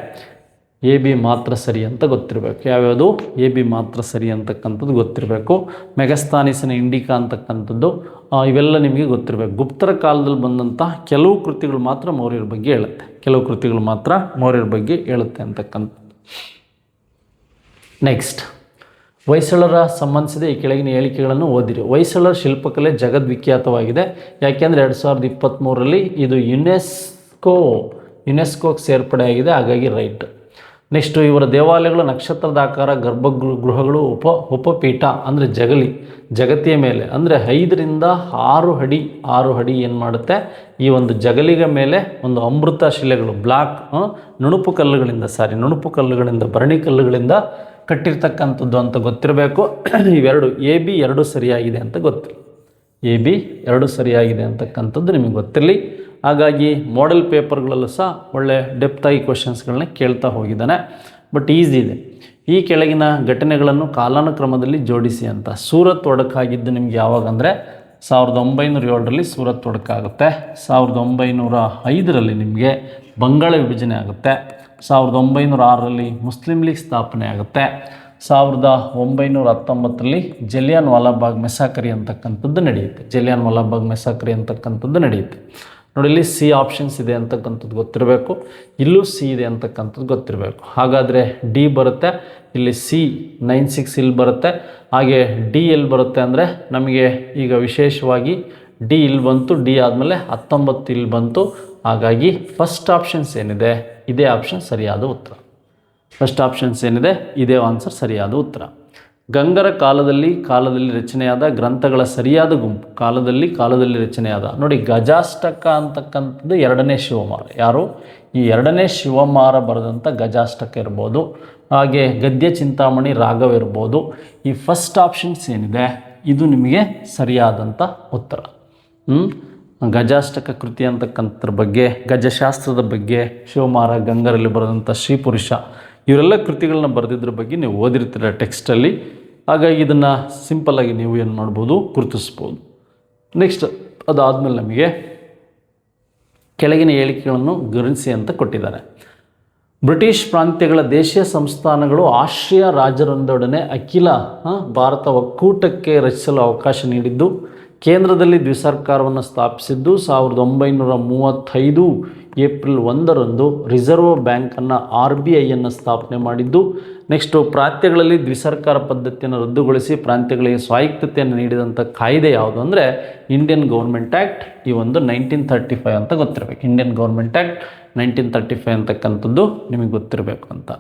AB ಮಾತ್ರ ಸರಿ ಅಂತ ಗೊತ್ತಿರಬೇಕು. ಯಾವ್ಯಾವುದು? AB ಮಾತ್ರ ಸರಿ ಅಂತಕ್ಕಂಥದ್ದು ಗೊತ್ತಿರಬೇಕು. ಮೆಗಸ್ತಾನಿಸನ ಇಂಡಿಕಾ ಅಂತಕ್ಕಂಥದ್ದು ಇವೆಲ್ಲ ನಿಮಗೆ ಗೊತ್ತಿರಬೇಕು. ಗುಪ್ತರ ಕಾಲದಲ್ಲಿ ಬಂದಂಥ ಕೆಲವು ಕೃತಿಗಳು ಮಾತ್ರ ಮೌರ್ಯರ ಬಗ್ಗೆ ಹೇಳುತ್ತೆ, ಕೆಲವು ಕೃತಿಗಳು ಮಾತ್ರ ಮೌರ್ಯರ ಬಗ್ಗೆ ಹೇಳುತ್ತೆ ಅಂತಕ್ಕಂಥದ್ದು. ನೆಕ್ಸ್ಟ್, ಹೊಯ್ಸಳರ ಸಂಬಂಧಿಸಿದ ಈ ಕೆಳಗಿನ ಹೇಳಿಕೆಗಳನ್ನು ಓದಿರಿ. ಹೊಯ್ಸಳರ ಶಿಲ್ಪಕಲೆ ಜಗದ್ವಿಖ್ಯಾತವಾಗಿದೆ. ಯಾಕೆಂದರೆ 2023ರಲ್ಲಿ ಇದು ಯುನೆಸ್ಕೋಗೆ ಸೇರ್ಪಡೆಯಾಗಿದೆ, ಹಾಗಾಗಿ ರೈಟ್. ನೆಕ್ಸ್ಟು, ಇವರ ದೇವಾಲಯಗಳು ನಕ್ಷತ್ರದ ಆಕಾರ, ಗರ್ಭಗೃಹಗಳು ಉಪಪೀಠ ಅಂದರೆ ಜಗತಿಯ ಮೇಲೆ ಅಂದರೆ 5 ರಿಂದ 6 ಅಡಿ ಏನು ಮಾಡುತ್ತೆ, ಈ ಒಂದು ಜಗಲಿಗೆ ಮೇಲೆ ಒಂದು ಅಮೃತ ಶಿಲೆಗಳು ನುಣುಪು ಕಲ್ಲುಗಳಿಂದ ಭರಣಿ ಕಲ್ಲುಗಳಿಂದ ಕಟ್ಟಿರ್ತಕ್ಕಂಥದ್ದು ಅಂತ ಗೊತ್ತಿರಬೇಕು. ಇವೆರಡು AB 2 ಸರಿಯಾಗಿದೆ ಅಂತ ಗೊತ್ತಿರಲಿ. AB 2 ಸರಿಯಾಗಿದೆ ಅಂತಕ್ಕಂಥದ್ದು ನಿಮಗೆ ಗೊತ್ತಿರಲಿ. ಹಾಗಾಗಿ ಮಾಡೆಲ್ ಪೇಪರ್ಗಳಲ್ಲೂ ಸಹ ಒಳ್ಳೆ ಡೆಪ್ತಾಗಿ ಕ್ವಶನ್ಸ್ಗಳನ್ನ ಕೇಳ್ತಾ ಹೋಗಿದ್ದಾನೆ. ಬಟ್ ಈಸಿ ಇದೆ. ಈ ಕೆಳಗಿನ ಘಟನೆಗಳನ್ನು ಕಾಲಾನುಕ್ರಮದಲ್ಲಿ ಜೋಡಿಸಿ ಅಂತ. ಸೂರತ್ ಒಡಕಾಗಿದ್ದು ನಿಮ್ಗೆ ಯಾವಾಗ ಅಂದರೆ 1907ರಲ್ಲಿ ಸೂರತ್ ಒಡಕಾಗುತ್ತೆ. 1905ರಲ್ಲಿ ನಿಮಗೆ ಬಂಗಾಳ ವಿಭಜನೆ ಆಗುತ್ತೆ. 1906ರಲ್ಲಿ ಮುಸ್ಲಿಂ ಲೀಗ್ ಸ್ಥಾಪನೆ ಆಗುತ್ತೆ. 1919ರಲ್ಲಿ ಜಲಿಯನ್ ವಾಲಾಬಾಗ್ ಮೆಸಾಕರಿ ಅಂತಕ್ಕಂಥದ್ದು ನಡೆಯುತ್ತೆ. ನೋಡಿ, ಇಲ್ಲಿ ಸಿ ಆಪ್ಷನ್ಸ್ ಇದೆ ಅಂತಕ್ಕಂಥದ್ದು ಗೊತ್ತಿರಬೇಕು. ಇಲ್ಲೂ ಸಿ ಇದೆ ಅಂತಕ್ಕಂಥದ್ದು ಗೊತ್ತಿರಬೇಕು. ಹಾಗಾದರೆ ಡಿ ಬರುತ್ತೆ, ಇಲ್ಲಿ ಸಿ 96 ಇಲ್ಲಿ ಬರುತ್ತೆ. ಹಾಗೆ ಡಿ ಎಲ್ಲಿ ಬರುತ್ತೆ ಅಂದರೆ ನಮಗೆ ಈಗ ವಿಶೇಷವಾಗಿ ಡಿ ಇಲ್ಲಿ ಬಂತು, ಡಿ ಆದಮೇಲೆ 19 ಇಲ್ಲಿ ಬಂತು. ಹಾಗಾಗಿ ಫಸ್ಟ್ ಆಪ್ಷನ್ಸ್ ಏನಿದೆ ಇದೇ ಆಪ್ಷನ್ ಸರಿಯಾದ ಉತ್ತರ. ಫಸ್ಟ್ ಆಪ್ಷನ್ಸ್ ಏನಿದೆ ಇದೇ ಆನ್ಸರ್ ಸರಿಯಾದ ಉತ್ತರ. ಗಂಗರ ಕಾಲದಲ್ಲಿ ರಚನೆಯಾದ ಗ್ರಂಥಗಳ ಸರಿಯಾದ ಗುಂಪು. ಕಾಲದಲ್ಲಿ ರಚನೆಯಾದ ನೋಡಿ, ಗಜಾಷ್ಟಕ ಅಂತಕ್ಕಂಥದ್ದು 2ನೇ ಶಿವಮಾರ. ಯಾರು? ಈ 2ನೇ ಶಿವಮಾರ ಬರೆದಂಥ ಗಜಾಷ್ಟಕ ಇರ್ಬೋದು. ಹಾಗೆ ಗದ್ಯ ಚಿಂತಾಮಣಿ ರಾಘವ ಇರ್ಬೋದು. ಈ ಫಸ್ಟ್ ಆಪ್ಷನ್ಸ್ ಏನಿದೆ ಇದು ನಿಮಗೆ ಸರಿಯಾದಂಥ ಉತ್ತರ. ಗಜಾಷ್ಟಕ ಕೃತಿ ಅಂತಕ್ಕಂಥದ್ರ ಬಗ್ಗೆ, ಗಜಶಾಸ್ತ್ರದ ಬಗ್ಗೆ, ಶಿವಮಾರ, ಗಂಗರಲ್ಲಿ ಬರೆದಂಥ ಶ್ರೀಪುರುಷ ಇವರೆಲ್ಲ ಕೃತಿಗಳನ್ನ ಬರೆದಿದ್ರ ಬಗ್ಗೆ ನೀವು ಓದಿರ್ತೀರ ಟೆಕ್ಸ್ಟಲ್ಲಿ. ಹಾಗಾಗಿ ಇದನ್ನು ಸಿಂಪಲ್ಲಾಗಿ ನೀವು ಏನು ಮಾಡ್ಬೋದು, ಗುರುತಿಸ್ಬೋದು. ನೆಕ್ಸ್ಟ್ ಅದಾದಮೇಲೆ ನಮಗೆ ಕೆಳಗಿನ ಹೇಳಿಕೆಗಳನ್ನು ಗಮನಿಸಿ ಅಂತ ಕೊಟ್ಟಿದ್ದಾರೆ. ಬ್ರಿಟಿಷ್ ಪ್ರಾಂತ್ಯಗಳ ದೇಶೀಯ ಸಂಸ್ಥಾನಗಳು ಆಸ್ಟ್ರಿಯಾ ರಾಜರೊಂದೊಡನೆ ಅಖಿಲ ಭಾರತ ಒಕ್ಕೂಟಕ್ಕೆ ರಚಿಸಲು ಅವಕಾಶ ನೀಡಿದ್ದು, ಕೇಂದ್ರದಲ್ಲಿ ದ್ವಿಸರ್ಕಾರವನ್ನು ಸ್ಥಾಪಿಸಿದ್ದು, 1935 ಏಪ್ರಿಲ್ 1ರಂದು ರಿಸರ್ವ್ ಬ್ಯಾಂಕನ್ನು RBIಯನ್ನು ಸ್ಥಾಪನೆ ಮಾಡಿದ್ದು. ನೆಕ್ಸ್ಟು ಪ್ರಾಂತ್ಯಗಳಲ್ಲಿ ದ್ವಿಸರ್ಕಾರ ಪದ್ಧತಿಯನ್ನು ರದ್ದುಗೊಳಿಸಿ ಪ್ರಾಂತ್ಯಗಳಿಗೆ ಸ್ವಾಯತ್ತತೆಯನ್ನು ನೀಡಿದಂಥ ಕಾಯ್ದೆ ಯಾವುದು ಅಂದರೆ ಇಂಡಿಯನ್ ಗೌರ್ಮೆಂಟ್ ಆ್ಯಕ್ಟ್. ಈ ಒಂದು 1935 ಅಂತ ಗೊತ್ತಿರಬೇಕು. ಇಂಡಿಯನ್ ಗೌರ್ಮೆಂಟ್ ಆ್ಯಕ್ಟ್ 1935 ಅಂತಕ್ಕಂಥದ್ದು ನಿಮಗೆ ಗೊತ್ತಿರಬೇಕು ಅಂತ.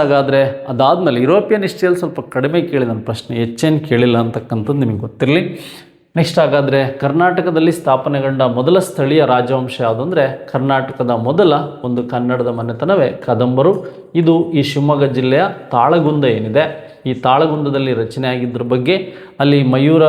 ಹಾಗಾದರೆ ಅದಾದಮೇಲೆ ಯುರೋಪಿಯನ್ ಹಿಸ್ಟ್ರಿಯಲ್ಲಿ ಸ್ವಲ್ಪ ಕಡಿಮೆ ಕೇಳಿದ ಪ್ರಶ್ನೆ, ಹೆಚ್ಚೇನು ಕೇಳಿಲ್ಲ ಅಂತಕ್ಕಂಥದ್ದು ನಿಮಗೆ ಗೊತ್ತಿರಲಿ. ನೆಕ್ಸ್ಟ್ ಹಾಗಾದರೆ ಕರ್ನಾಟಕದಲ್ಲಿ ಸ್ಥಾಪನೆಗೊಂಡ ಮೊದಲ ಸ್ಥಳೀಯ ರಾಜವಂಶ ಯಾವುದು ಅಂದರೆ ಕರ್ನಾಟಕದ ಮೊದಲ ಒಂದು ಕನ್ನಡದ ಮನೆತನವೇ ಕದಂಬರು. ಇದು ಈ ಶಿವಮೊಗ್ಗ ಜಿಲ್ಲೆಯ ತಾಳಗುಂದ ಏನಿದೆ, ಈ ತಾಳಗುಂದದಲ್ಲಿ ರಚನೆ ಆಗಿದ್ದರ ಬಗ್ಗೆ, ಅಲ್ಲಿ ಮಯೂರ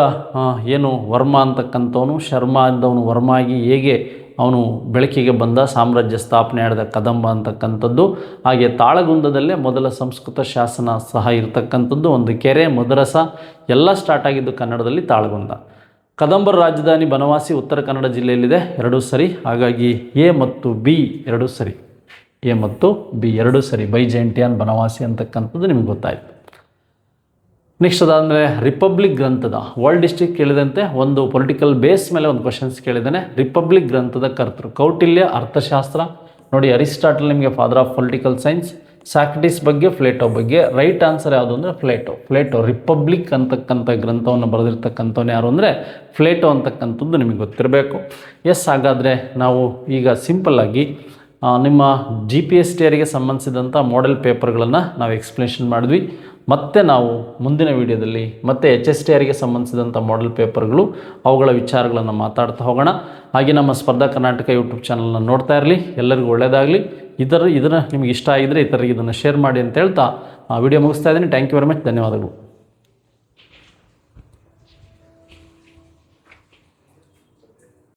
ಏನು ವರ್ಮ ಅಂತಕ್ಕಂಥವನು ಶರ್ಮ ಅಂದವನು ವರ್ಮ ಆಗಿ ಹೇಗೆ ಅವನು ಬೆಳಕಿಗೆ ಬಂದ, ಸಾಮ್ರಾಜ್ಯ ಸ್ಥಾಪನೆ ಮಾಡಿದ ಕದಂಬ ಅಂತಕ್ಕಂಥದ್ದು. ಹಾಗೆ ತಾಳಗುಂದದಲ್ಲೇ ಮೊದಲ ಸಂಸ್ಕೃತ ಶಾಸನ ಸಹ ಇರತಕ್ಕಂಥದ್ದು, ಒಂದು ಕೆರೆ, ಮದರಸ ಎಲ್ಲ ಸ್ಟಾರ್ಟ್ ಆಗಿದ್ದು ಕನ್ನಡದಲ್ಲಿ ತಾಳಗುಂದ. ಕದಂಬರ ರಾಜಧಾನಿ ಬನವಾಸಿ ಉತ್ತರ ಕನ್ನಡ ಜಿಲ್ಲೆಯಲ್ಲಿದೆ, ಎರಡೂ ಸರಿ. ಹಾಗಾಗಿ ಎ ಮತ್ತು ಬಿ ಎರಡೂ ಸರಿ, ಎ ಮತ್ತು ಬಿ ಎರಡೂ ಸರಿ. ಬೈಜೈಂಟಿಯನ್ ಬನವಾಸಿ ಅಂತಕ್ಕಂಥದ್ದು ನಿಮಗೆ ಗೊತ್ತಾಯಿತು. ನೆಕ್ಸ್ಟ್ ಅದಾದಮೇಲೆ ರಿಪಬ್ಲಿಕ್ ಗ್ರಂಥದ ವರ್ಲ್ಡ್ ಹಿಸ್ಟ್ರಿ ಕೇಳಿದಂತೆ ಒಂದು ಪೊಲಿಟಿಕಲ್ ಬೇಸ್ ಮೇಲೆ ಒಂದು ಕ್ವಶನ್ಸ್ ಕೇಳಿದ್ದಾನೆ. ರಿಪಬ್ಲಿಕ್ ಗ್ರಂಥದ ಕರ್ತೃ ಕೌಟಿಲ್ಯ, ಅರ್ಥಶಾಸ್ತ್ರ. ನೋಡಿ, ಅರಿಸ್ಟಾಟಲ್ ನಿಮಗೆ father of political science. Socrates ಬಗ್ಗೆ, ಪ್ಲೇಟೋ ಬಗ್ಗೆ. ರೈಟ್ ಆನ್ಸರ್ ಯಾವುದು ಅಂದರೆ ಪ್ಲೇಟೋ. ರಿಪಬ್ಲಿಕ್ ಅಂತಕ್ಕಂಥ ಗ್ರಂಥವನ್ನು ಬರೆದಿರ್ತಕ್ಕಂಥವನು ಯಾರು ಅಂದರೆ ಪ್ಲೇಟೋ ಅಂತಕ್ಕಂಥದ್ದು ನಿಮಗೆ ಗೊತ್ತಿರಬೇಕು. ಹಾಗಾದರೆ ನಾವು ಈಗ ಸಿಂಪಲ್ಲಾಗಿ ನಿಮ್ಮ GPSTRಗೆ ಸಂಬಂಧಿಸಿದಂಥ ಮಾಡೆಲ್ ಪೇಪರ್ಗಳನ್ನು ನಾವು ಎಕ್ಸ್ಪ್ಲೇಷನ್ ಮಾಡಿದ್ವಿ. ಮತ್ತು ನಾವು ಮುಂದಿನ ವಿಡಿಯೋದಲ್ಲಿ ಮತ್ತೆ HSTRಗೆ ಸಂಬಂಧಿಸಿದಂಥ ಮಾಡೆಲ್ ಪೇಪರ್ಗಳು, ಅವುಗಳ ವಿಚಾರಗಳನ್ನು ಮಾತಾಡ್ತಾ ಹೋಗೋಣ. ಹಾಗೆ ನಮ್ಮ ಸ್ಪರ್ಧಾ ಕರ್ನಾಟಕ ಯೂಟ್ಯೂಬ್ ಚಾನಲ್ನ ನೋಡ್ತಾ ಇರಲಿ. ಎಲ್ಲರಿಗೂ ಒಳ್ಳೆಯದಾಗಲಿ. ಇದನ್ನು ನಿಮಗೆ ಇಷ್ಟ ಆಗಿದ್ದರೆ ಇತರರಿಗೆ ಇದನ್ನು ಶೇರ್ ಮಾಡಿ ಅಂತ ಹೇಳ್ತಾ ವಿಡಿಯೋ ಮುಗಿಸ್ತಾ ಇದ್ದೀನಿ. Thank you very much. ಧನ್ಯವಾದಗಳು.